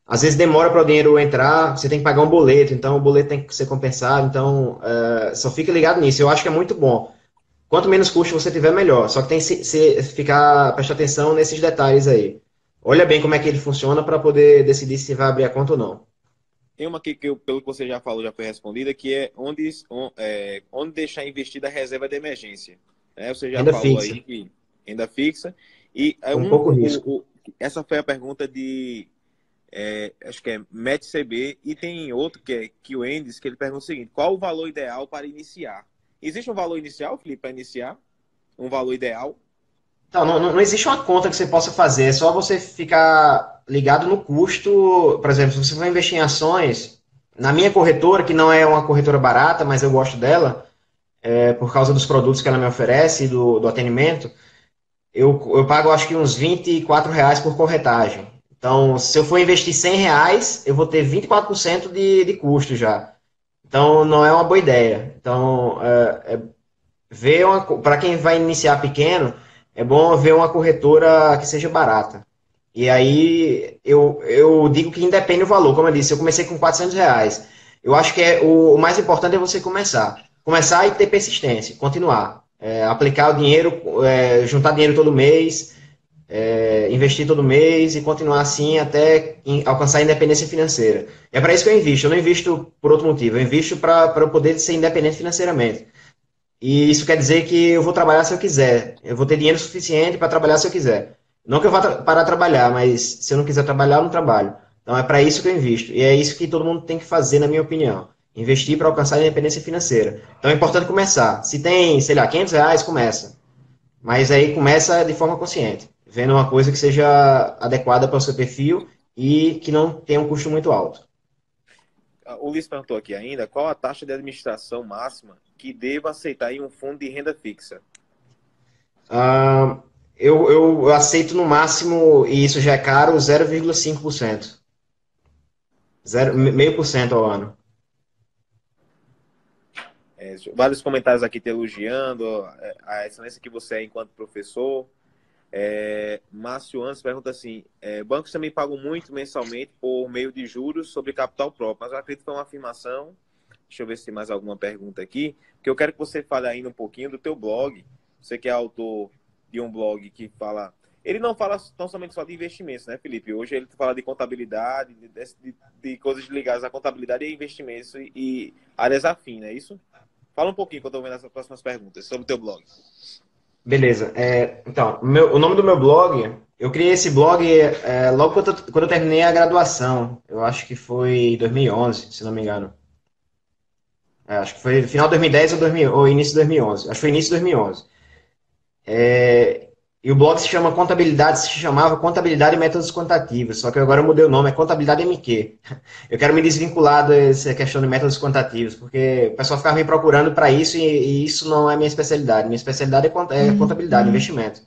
Às vezes demora para o dinheiro entrar, você tem que pagar um boleto, então o boleto tem que ser compensado, então só fica ligado nisso. Eu acho que é muito bom. Quanto menos custo você tiver, melhor. Só que tem que prestar atenção nesses detalhes aí. Olha bem como é que ele funciona para poder decidir se vai abrir a conta ou não. Tem uma aqui que, pelo que você já falou, já foi respondida, que é onde deixar investida a reserva de emergência. Você já Renda falou fixa, aí que renda fixa. E com pouco risco. essa foi a pergunta de, acho que é MetCB, e tem outro que o Endes, que ele pergunta o seguinte: qual o valor ideal para iniciar? Existe um valor inicial, Felipe, para iniciar? Um valor ideal? Então, não existe uma conta que você possa fazer, é só você ficar ligado no custo. Por exemplo, se você for investir em ações, na minha corretora, que não é uma corretora barata, mas eu gosto dela, por causa dos produtos que ela me oferece e do atendimento, eu pago acho que uns R$ 24 por corretagem. Então, se eu for investir R$ 100, eu vou ter 24% de custo já. Então, não é uma boa ideia. Então, para quem vai iniciar pequeno, é bom ver uma corretora que seja barata. E aí, eu digo que independe do valor. Como eu disse, eu comecei com R$ 400. Eu acho que o mais importante é você começar. Começar e ter persistência, continuar. Aplicar o dinheiro, juntar dinheiro todo mês. investir todo mês e continuar assim até alcançar a independência financeira. É para isso que eu invisto. Eu não invisto por outro motivo. Eu invisto para eu poder ser independente financeiramente. E isso quer dizer que eu vou trabalhar se eu quiser. Eu vou ter dinheiro suficiente para trabalhar se eu quiser. Não que eu vá parar de trabalhar, mas se eu não quiser trabalhar, eu não trabalho. Então é para isso que eu invisto. E é isso que todo mundo tem que fazer, na minha opinião. Investir para alcançar a independência financeira. Então é importante começar. Se tem, sei lá, R$ 500, começa. Mas aí começa de forma consciente. Vendo uma coisa que seja adequada para o seu perfil e que não tenha um custo muito alto. O Luiz perguntou aqui ainda, qual a taxa de administração máxima que devo aceitar em um fundo de renda fixa? Ah, eu aceito no máximo, e isso já é caro, 0,5%. 0,5% ao ano. Vários comentários aqui te elogiando a excelência que você é enquanto professor. Márcio Antes pergunta assim, bancos também pagam muito mensalmente por meio de juros sobre capital próprio, mas eu acredito que é uma afirmação. Deixa eu ver se tem mais alguma pergunta aqui, porque eu quero que você fale ainda um pouquinho do teu blog. Você que é autor de um blog que fala... Ele não fala tão somente só de investimentos, né, Felipe? Hoje ele fala de contabilidade, de coisas ligadas à contabilidade e investimentos e áreas afins, não é isso? Fala um pouquinho, que eu estou vendo essas próximas perguntas, sobre o teu blog. Beleza. Então, o nome do meu blog, eu criei esse blog logo quando eu terminei a graduação. Eu acho que foi em 2011, se não me engano. Acho que foi final de 2010 ou início de 2011. Acho que foi início de 2011. E o blog se chamava Contabilidade e Métodos Quantitativos, só que agora eu mudei o nome, é Contabilidade MQ. Eu quero me desvincular dessa questão de métodos quantitativos, porque o pessoal ficava me procurando para isso e isso não é minha especialidade. Minha especialidade é contabilidade, investimento.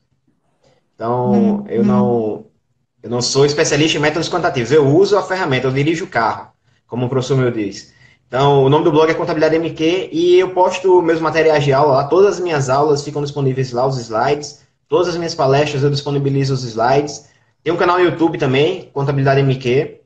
Então, eu não sou especialista em métodos quantitativos. Eu uso a ferramenta, eu dirijo o carro, como o professor meu diz. Então, o nome do blog é Contabilidade MQ e eu posto meus materiais de aula lá. Todas as minhas aulas ficam disponíveis lá, os slides. Todas as minhas palestras eu disponibilizo os slides. Tem um canal no YouTube também, Contabilidade MQ,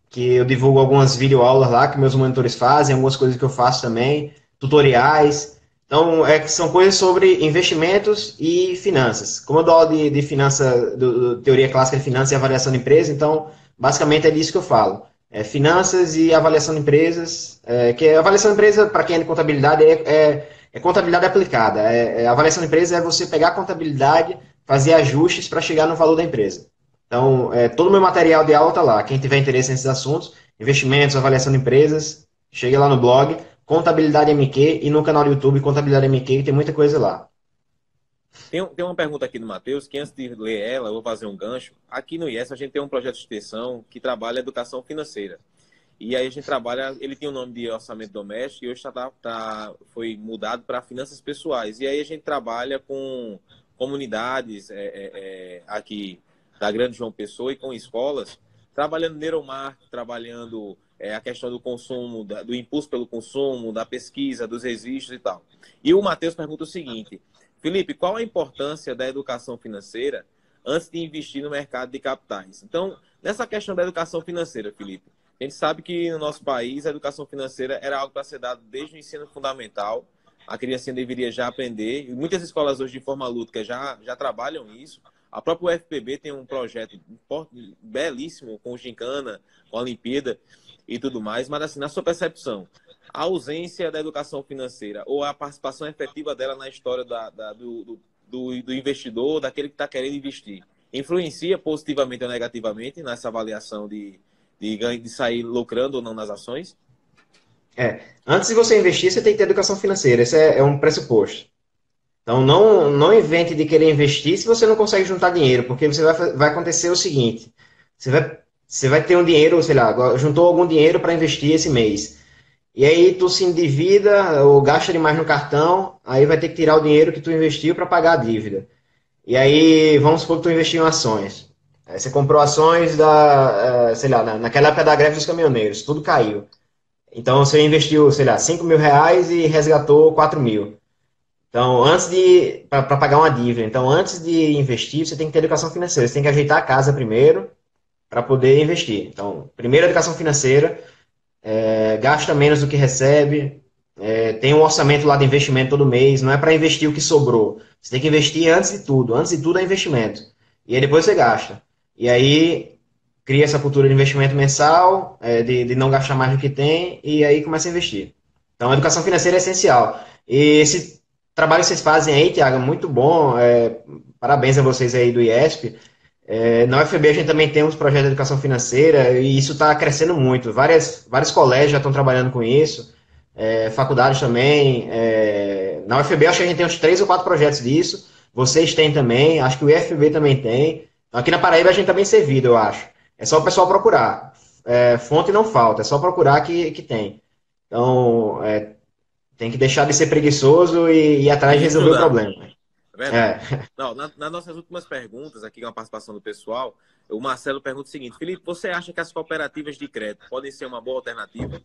que eu divulgo algumas videoaulas lá que meus monitores fazem, algumas coisas que eu faço também, tutoriais. Então, são coisas sobre investimentos e finanças. Como eu dou aula de finança, teoria clássica de finanças e avaliação de empresa, então, basicamente é disso que eu falo. Finanças e avaliação de empresas, que a avaliação de empresa, para quem é de contabilidade, é contabilidade aplicada. A avaliação de empresa é você pegar a contabilidade, fazer ajustes para chegar no valor da empresa. Então, todo o meu material de aula está lá. Quem tiver interesse nesses assuntos, investimentos, avaliação de empresas, chegue lá no blog, Contabilidade MQ, e no canal do YouTube, Contabilidade MQ, que tem muita coisa lá. Tem uma pergunta aqui do Matheus, que antes de ler ela, eu vou fazer um gancho. Aqui no IES a gente tem um projeto de extensão que trabalha educação financeira. E aí a gente trabalha, ele tinha o nome de orçamento doméstico e hoje foi mudado para finanças pessoais. E aí a gente trabalha com comunidades aqui da Grande João Pessoa e com escolas, trabalhando neuromarketing, trabalhando a questão do consumo, do impulso pelo consumo, da pesquisa, dos registros e tal. E o Matheus pergunta o seguinte, Felipe, qual a importância da educação financeira antes de investir no mercado de capitais? Então, nessa questão da educação financeira, Felipe, a gente sabe que no nosso país a educação financeira era algo para ser dado desde o ensino fundamental. A criança deveria já aprender. E muitas escolas hoje de forma lúdica já trabalham isso. A própria UFPB tem um projeto belíssimo com gincana, com a Olimpíada e tudo mais. Mas assim, na sua percepção, a ausência da educação financeira ou a participação efetiva dela na história do investidor, daquele que está querendo investir, influencia positivamente ou negativamente nessa avaliação de sair lucrando ou não nas ações? Antes de você investir, você tem que ter educação financeira. Esse é um pressuposto. Então, não invente de querer investir se você não consegue juntar dinheiro, porque vai acontecer o seguinte, você vai ter um dinheiro, sei lá, juntou algum dinheiro para investir esse mês. E aí tu se endivida ou gasta demais no cartão, aí vai ter que tirar o dinheiro que tu investiu para pagar a dívida. E aí, vamos supor que tu investiu em ações. Aí você comprou ações sei lá, naquela época da greve dos caminhoneiros, tudo caiu. Então você investiu, sei lá, R$ 5.000 e resgatou 4.000. Então, para pagar uma dívida. Então, antes de investir, você tem que ter educação financeira. Você tem que ajeitar a casa primeiro para poder investir. Então, primeiro, educação financeira. Gasta menos do que recebe. Tem um orçamento lá de investimento todo mês. Não é para investir o que sobrou. Você tem que investir antes de tudo. Antes de tudo é investimento. e aí depois você gasta. E aí cria essa cultura de investimento mensal, de não gastar mais do que tem, e aí começa a investir. Então, a educação financeira é essencial. E esse trabalho que vocês fazem aí, Tiago, é muito bom. Parabéns a vocês aí do IESP. Na UFB a gente também tem uns projetos de educação financeira e isso está crescendo muito. Vários colégios já estão trabalhando com isso, faculdades também. Na UFB acho que a gente tem uns 3 ou 4 projetos disso. Vocês têm também, acho que o IFB também tem. Aqui na Paraíba a gente está bem servido, eu acho. É só o pessoal procurar. Fonte não falta, é só procurar que tem. Então, tem que deixar de ser preguiçoso e ir atrás E de resolver o estudar. problema. É verdade. É. Não, nas nossas últimas perguntas, aqui com a participação do pessoal, o Marcelo pergunta o seguinte: Felipe, você acha que as cooperativas de crédito podem ser uma boa alternativa?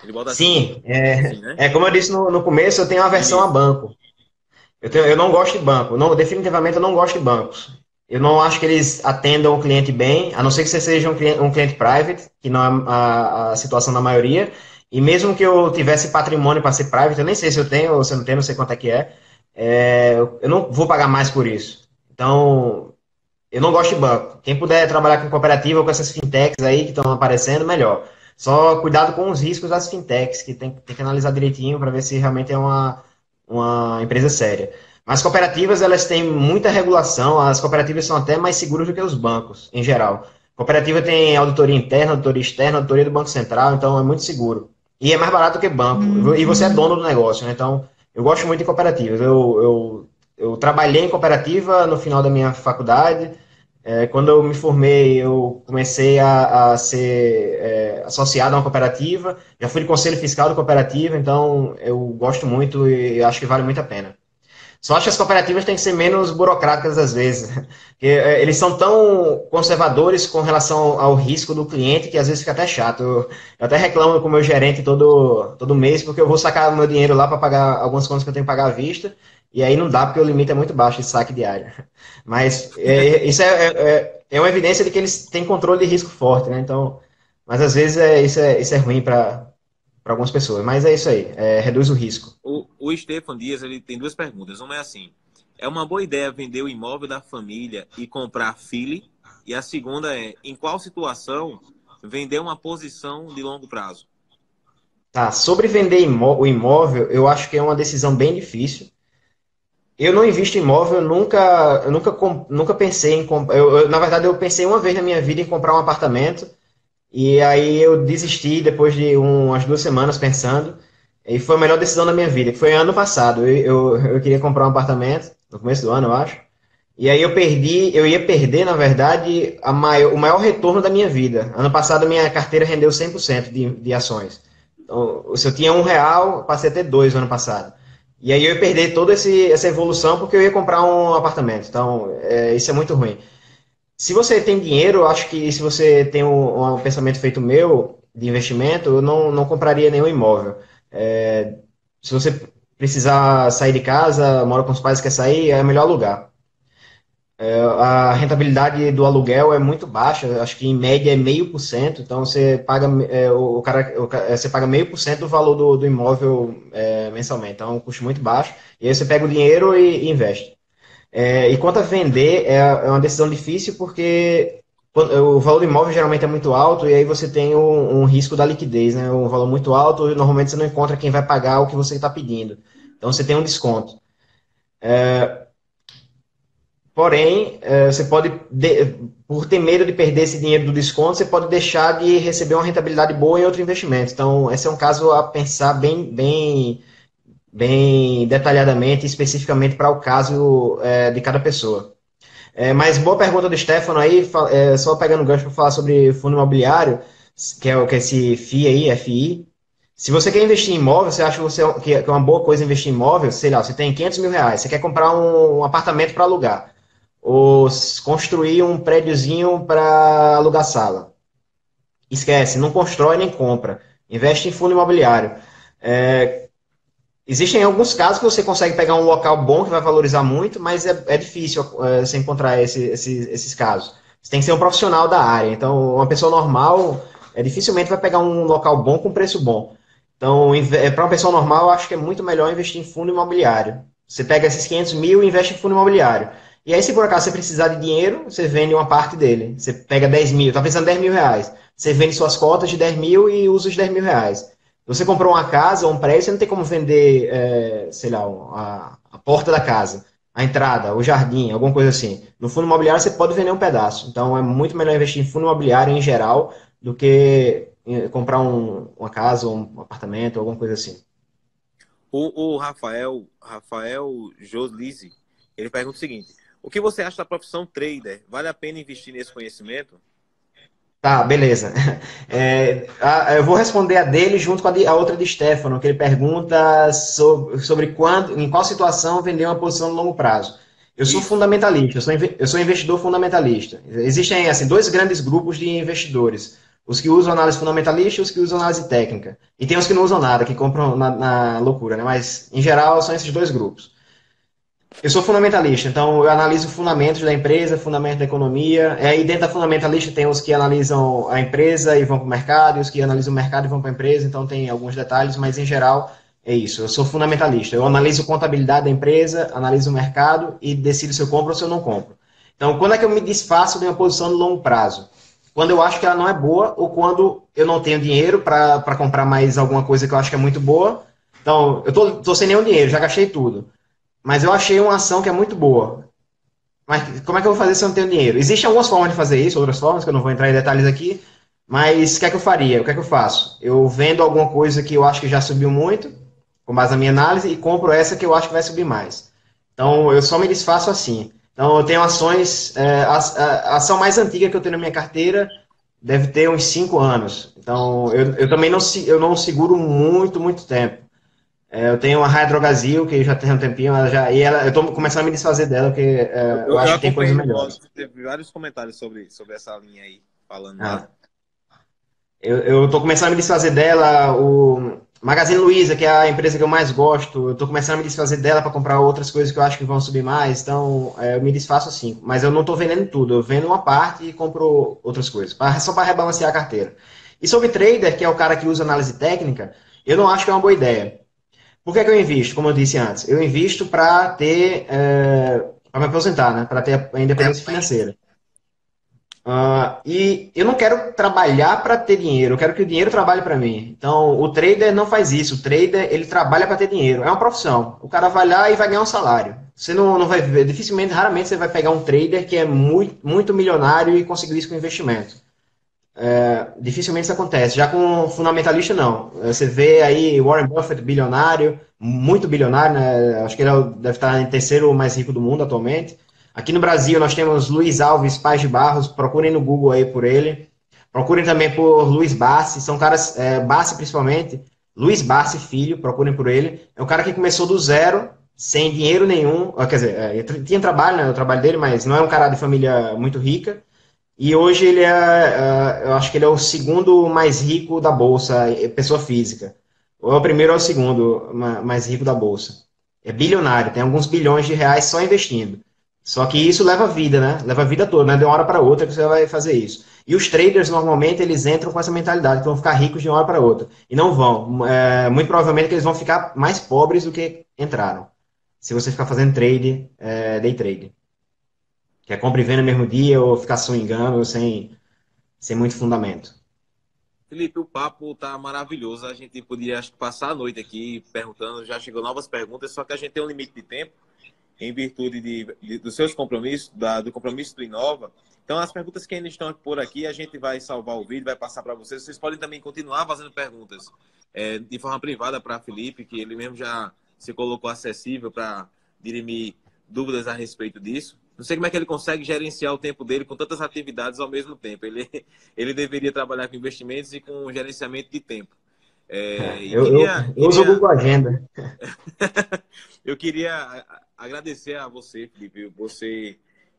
Ele bota assim. Sim, Sim, né? como eu disse no começo, eu tenho aversão a Isso. banco. Eu não gosto de banco. Não, definitivamente eu não gosto de bancos. Eu não acho que eles atendam o cliente bem, a não ser que você seja um cliente private, que não é a situação da maioria. E mesmo que eu tivesse patrimônio para ser private, eu nem sei se eu tenho ou se eu não tenho, não sei quanto é que é. Eu não vou pagar mais por isso. Então, eu não gosto de banco. Quem puder trabalhar com cooperativa ou com essas fintechs aí que estão aparecendo, melhor. Só cuidado com os riscos das fintechs, que tem que analisar direitinho para ver se realmente é uma empresa séria. Mas cooperativas, elas têm muita regulação, as cooperativas são até mais seguras do que os bancos, em geral. Cooperativa tem auditoria interna, auditoria externa, auditoria do Banco Central, então é muito seguro. E é mais barato que banco. E você é dono do negócio, né? Então, eu gosto muito de cooperativas. Eu trabalhei em cooperativa no final da minha faculdade. Quando eu me formei, eu comecei a ser associado a uma cooperativa. Já fui de conselho fiscal da cooperativa, então eu gosto muito e acho que vale muito a pena. Só acho que as cooperativas têm que ser menos burocráticas às vezes, porque eles são tão conservadores com relação ao risco do cliente que às vezes fica até chato. Eu até reclamo com o meu gerente todo mês, porque eu vou sacar o meu dinheiro lá para pagar algumas contas que eu tenho que pagar à vista, e aí não dá porque o limite é muito baixo de saque diário. Mas isso é uma evidência de que eles têm controle de risco forte, né? Então, mas às vezes isso é ruim para algumas pessoas. Mas é isso aí, reduz o risco. O Stefan Dias, ele tem duas perguntas. Uma é assim: é uma boa ideia vender o imóvel da família e comprar FILE? E a segunda é: em qual situação vender uma posição de longo prazo? Tá, sobre vender o imóvel, eu acho que é uma decisão bem difícil. Eu não invisto em imóvel, nunca pensei em comprar. Na verdade, eu pensei uma vez na minha vida em comprar um apartamento, e aí eu desisti depois de umas 2 semanas pensando, e foi a melhor decisão da minha vida, que foi ano passado. Eu queria comprar um apartamento, no começo do ano, eu acho. E aí eu ia perder, na verdade, o maior retorno da minha vida. Ano passado, a minha carteira rendeu 100% de ações. Então, se eu tinha R$ 1, passei a ter dois no ano passado. E aí eu ia perder toda essa evolução porque eu ia comprar um apartamento. Então, isso é muito ruim. Se você tem dinheiro, eu acho que se você tem um pensamento feito meu de investimento, eu não compraria nenhum imóvel. Se você precisar sair de casa, mora com os pais, quer sair, é melhor alugar. A rentabilidade do aluguel é muito baixa, acho que em média é 0,5%, então você paga, você paga 0,5% do valor do imóvel mensalmente, então é um custo muito baixo, e aí você pega o dinheiro e investe. E quanto a vender, é uma decisão difícil porque o valor do imóvel geralmente é muito alto e aí você tem um risco da liquidez, né? Um valor muito alto e normalmente você não encontra quem vai pagar o que você está pedindo. Então você tem um desconto. Porém, você pode, por ter medo de perder esse dinheiro do desconto, você pode deixar de receber uma rentabilidade boa em outro investimento. Então, esse é um caso a pensar bem detalhadamente, especificamente para o caso de cada pessoa. Mas boa pergunta do Stefano aí, só pegando o gancho para falar sobre fundo imobiliário, que é esse FII aí, FI. Se você quer investir em imóvel, você acha que é uma boa coisa investir em imóvel, sei lá, você tem R$ 500 mil, você quer comprar um apartamento para alugar ou construir um prédiozinho para alugar sala. Esquece, não constrói nem compra. Investe em fundo imobiliário. Existem alguns casos que você consegue pegar um local bom que vai valorizar muito, mas é difícil você encontrar esses casos. Você tem que ser um profissional da área. Então, uma pessoa normal dificilmente vai pegar um local bom com preço bom. Então, para uma pessoa normal, eu acho que é muito melhor investir em fundo imobiliário. Você pega esses 500 mil e investe em fundo imobiliário. E aí, se por acaso você precisar de dinheiro, você vende uma parte dele. Você pega 10 mil, tá precisando de 10 mil reais. Você vende suas cotas de 10 mil e usa os 10 mil reais. Você comprou uma casa ou um prédio, você não tem como vender, sei lá, a porta da casa, a entrada, o jardim, alguma coisa assim. No fundo imobiliário você pode vender um pedaço. Então é muito melhor investir em fundo imobiliário em geral do que comprar uma casa ou um apartamento, alguma coisa assim. O Rafael Joslise, ele pergunta o seguinte: o que você acha da profissão trader? Vale a pena investir nesse conhecimento? Tá, beleza. Eu vou responder a dele junto com a outra de Stefano, que ele pergunta sobre quando, em qual situação vender uma posição no longo prazo. Eu sou Isso. fundamentalista, eu sou investidor fundamentalista. Existem assim, dois grandes grupos de investidores. Os que usam análise fundamentalista e os que usam análise técnica. E tem os que não usam nada, que compram na loucura, né? Mas, em geral, são esses dois grupos. Eu sou fundamentalista, então eu analiso fundamentos da empresa, fundamentos da economia. E aí dentro da fundamentalista tem os que analisam a empresa e vão para o mercado, e os que analisam o mercado e vão para a empresa, então tem alguns detalhes, mas em geral é isso. Eu sou fundamentalista. Eu analiso contabilidade da empresa, analiso o mercado e decido se eu compro ou se eu não compro. Então, quando é que eu me desfaço de uma posição de longo prazo? Quando eu acho que ela não é boa ou quando eu não tenho dinheiro para comprar mais alguma coisa que eu acho que é muito boa. Então, eu tô sem nenhum dinheiro, já gastei tudo. Mas eu achei uma ação que é muito boa. Mas como é que eu vou fazer se eu não tenho dinheiro? Existem algumas formas de fazer isso, outras formas, que eu não vou entrar em detalhes aqui. Mas o que é que eu faria? O que é que eu faço? Eu vendo alguma coisa que eu acho que já subiu muito, com base na minha análise, e compro essa que eu acho que vai subir mais. Então, eu só me desfaço assim. Então, eu tenho ações... a ação mais antiga que eu tenho na minha carteira deve ter uns 5 anos. Então, eu também eu não seguro muito tempo. Eu tenho uma Hydrogazil, que já tem um tempinho, eu tô começando a me desfazer dela, porque eu Eu acho que tem acompanhei coisas no blog, melhores. teve vários comentários sobre essa linha aí, falando Ah, lá. eu tô começando a me desfazer dela, o Magazine Luiza, que é a empresa que eu mais gosto, eu tô começando a me desfazer dela para comprar outras coisas que eu acho que vão subir mais, então eu me desfaço assim. Mas eu não tô vendendo tudo, eu vendo uma parte e compro outras coisas, só para rebalancear a carteira. E sobre trader, que é o cara que usa análise técnica, eu não acho que é uma boa ideia. Por que é que eu invisto? Como eu disse antes, eu invisto para ter, para me aposentar, né? Para ter a independência financeira. E eu não quero trabalhar para ter dinheiro, eu quero que o dinheiro trabalhe para mim. Então, o trader não faz isso. O trader, ele trabalha para ter dinheiro. É uma profissão. O cara vai lá e vai ganhar um salário. Você não vai ver, dificilmente, raramente você vai pegar um trader que é muito milionário e conseguir isso com investimento. Dificilmente isso acontece. Já com fundamentalista, não. Você vê aí Warren Buffett, bilionário, muito bilionário, né? Acho que ele deve estar em terceiro mais rico do mundo atualmente. Aqui no Brasil nós temos Luiz Alves Paz de Barros, procurem no Google aí por ele. Procurem também por Luiz Bassi, são caras, Bassi principalmente, Luiz Bassi Filho, procurem por ele. É um cara que começou do zero, sem dinheiro nenhum, quer dizer, tinha trabalho, né, o trabalho dele, mas não é um cara de família muito rica. E hoje ele eu acho que ele é o segundo mais rico da Bolsa, pessoa física. Ou é o primeiro ou é o segundo mais rico da Bolsa. É bilionário, tem alguns bilhões de reais só investindo. Só que isso leva vida, né? Leva a vida toda, né? De uma hora para outra que você vai fazer isso. E os traders, normalmente, eles entram com essa mentalidade, que vão ficar ricos de uma hora para outra. E não vão. Muito provavelmente que eles vão ficar mais pobres do que entraram. Se você ficar fazendo day trade. Que é compra e venda no mesmo dia ou ficar swingando sem muito fundamento. Felipe, o papo tá maravilhoso. A gente podia, acho que, passar a noite aqui perguntando. Já chegou novas perguntas, só que a gente tem um limite de tempo em virtude dos seus compromissos, do compromisso do Inova. Então, as perguntas que ainda estão por aqui, a gente vai salvar o vídeo, vai passar para vocês. Vocês podem também continuar fazendo perguntas de forma privada para Felipe, que ele mesmo já se colocou acessível para dirimir dúvidas a respeito disso. Não sei como é que ele consegue gerenciar o tempo dele com tantas atividades ao mesmo tempo. Ele deveria trabalhar com investimentos e com gerenciamento de tempo. E Eu uso o Google Agenda. eu queria agradecer a você, Felipe. Você,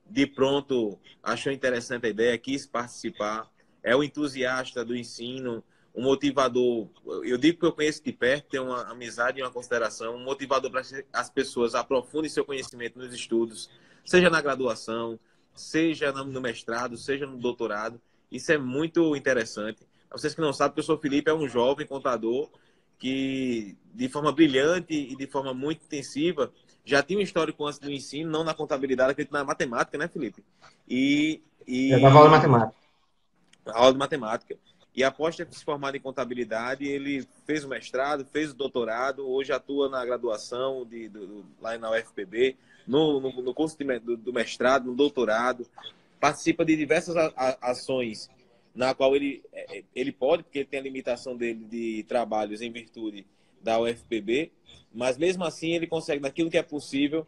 de pronto, achou interessante a ideia, quis participar, é um entusiasta do ensino, um motivador. Eu digo que eu conheço de perto, tenho uma amizade e uma consideração, um motivador para que as pessoas aprofundem seu conhecimento nos estudos, seja na graduação, seja no mestrado, seja no doutorado. Isso é muito interessante. Para vocês que não sabem, o professor Felipe é um jovem contador que, de forma brilhante e de forma muito intensiva, já tinha um histórico antes do ensino, não na contabilidade, acredito na matemática, né, Felipe? E, Eu dava aula de e matemática. aula de matemática. E após ter se formado em contabilidade, ele fez o mestrado, fez o doutorado, hoje atua na graduação lá na UFPB, no curso do mestrado, no doutorado, participa de diversas ações na qual ele pode, porque ele tem a limitação dele de trabalhos em virtude da UFPB, mas mesmo assim ele consegue, naquilo que é possível,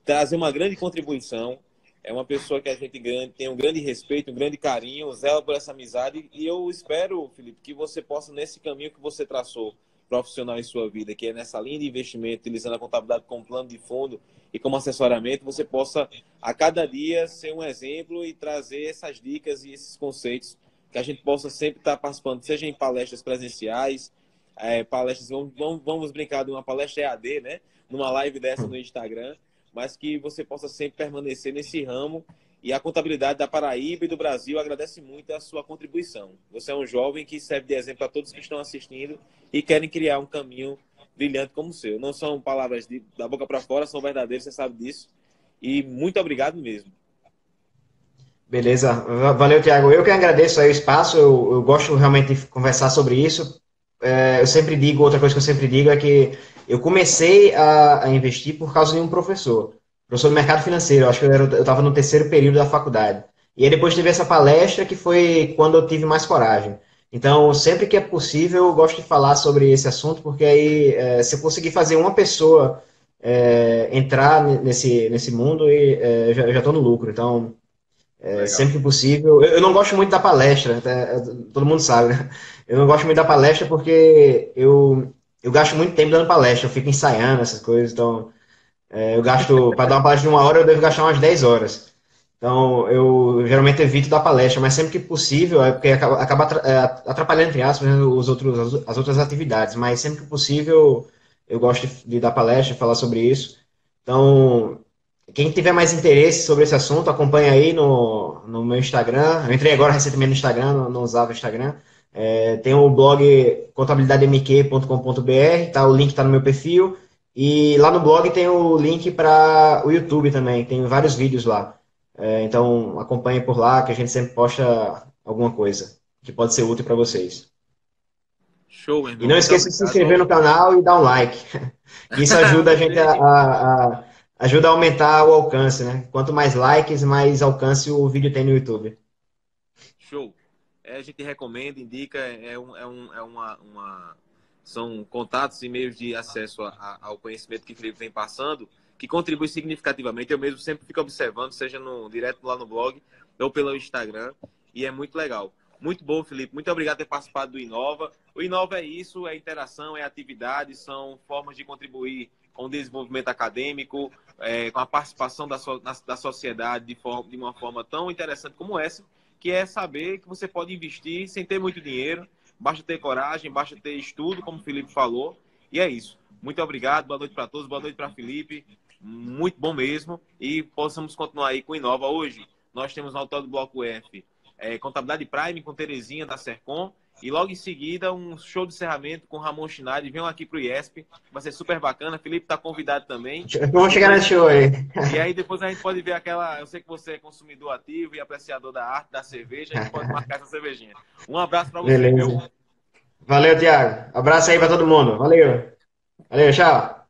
trazer uma grande contribuição. É uma pessoa que a gente tem um grande respeito, um grande carinho, zela por essa amizade. E eu espero, Felipe, que você possa, nesse caminho que você traçou profissional em sua vida, que é nessa linha de investimento, utilizando a contabilidade como plano de fundo e como assessoramento, você possa, a cada dia, ser um exemplo e trazer essas dicas e esses conceitos, que a gente possa sempre estar participando, seja em palestras presenciais, palestras, vamos brincar de uma palestra EAD, né? Numa live dessa no Instagram, mas que você possa sempre permanecer nesse ramo. E a contabilidade da Paraíba e do Brasil agradece muito a sua contribuição. Você é um jovem que serve de exemplo a todos que estão assistindo e querem criar um caminho brilhante como o seu. Não são palavras da boca para fora, são verdadeiras, você sabe disso. E muito obrigado mesmo. Beleza, valeu, Thiago. Eu que agradeço aí o espaço, eu gosto realmente de conversar sobre isso. Eu sempre digo, outra coisa que eu sempre digo é que eu comecei a investir por causa de um professor de mercado financeiro, eu acho que eu estava no terceiro período da faculdade. E aí depois tive essa palestra que foi quando eu tive mais coragem. Então, sempre que é possível, eu gosto de falar sobre esse assunto, porque aí, se eu conseguir fazer uma pessoa entrar nesse mundo, eu já estou no lucro. Então, Legal. sempre que possível. Eu não gosto muito da palestra, todo mundo sabe, né? Eu não gosto muito da palestra porque eu gasto muito tempo dando palestra, eu fico ensaiando essas coisas, então eu gasto, para dar uma palestra de 1 hora, eu devo gastar umas 10 horas. Então, eu geralmente evito dar palestra, mas sempre que possível, porque acaba atrapalhando, entre aspas, né, as outras atividades, mas sempre que possível, eu gosto de dar palestra, falar sobre isso. Então, quem tiver mais interesse sobre esse assunto, acompanha aí no meu Instagram. Eu entrei agora recentemente no Instagram, não usava o Instagram. Tem o blog contabilidademq.com.br, tá? O link está no meu perfil. E lá no blog tem o link para o YouTube também, tem vários vídeos lá. Então acompanhe por lá, que a gente sempre posta alguma coisa que pode ser útil para vocês. Show, meu E irmão. não Muito esqueça de se obrigado. inscrever no canal e dar um like. Isso ajuda a gente Perfeito. ajuda a aumentar o alcance, né? Quanto mais likes, mais alcance o vídeo tem no YouTube. Show. A gente recomenda, indica, são contatos e meios de acesso ao conhecimento que o Felipe vem passando, que contribui significativamente. Eu mesmo sempre fico observando, seja direto lá no blog ou pelo Instagram, e é muito legal. Muito bom, Felipe. Muito obrigado por ter participado do Inova. O Inova é isso, é interação, é atividade, são formas de contribuir com o desenvolvimento acadêmico, com a participação da sociedade de uma forma tão interessante como essa, que é saber que você pode investir sem ter muito dinheiro, basta ter coragem, basta ter estudo, como o Felipe falou, e é isso. Muito obrigado, boa noite para todos, boa noite para Felipe, muito bom mesmo, e possamos continuar aí com o Inova. Hoje, nós temos no autor do Bloco F, Contabilidade Prime com Terezinha da Sercom, e logo em seguida um show de encerramento com Ramon Schneider. Venham aqui para o IESP, vai ser super bacana. Felipe está convidado também. Vamos chegar nesse show aí. E aí depois a gente pode ver aquela... Eu sei que você é consumidor ativo e apreciador da arte, da cerveja. A gente pode marcar essa cervejinha. Um abraço para você, viu? Beleza. Valeu, Thiago. Abraço aí para todo mundo. Valeu. Valeu, tchau.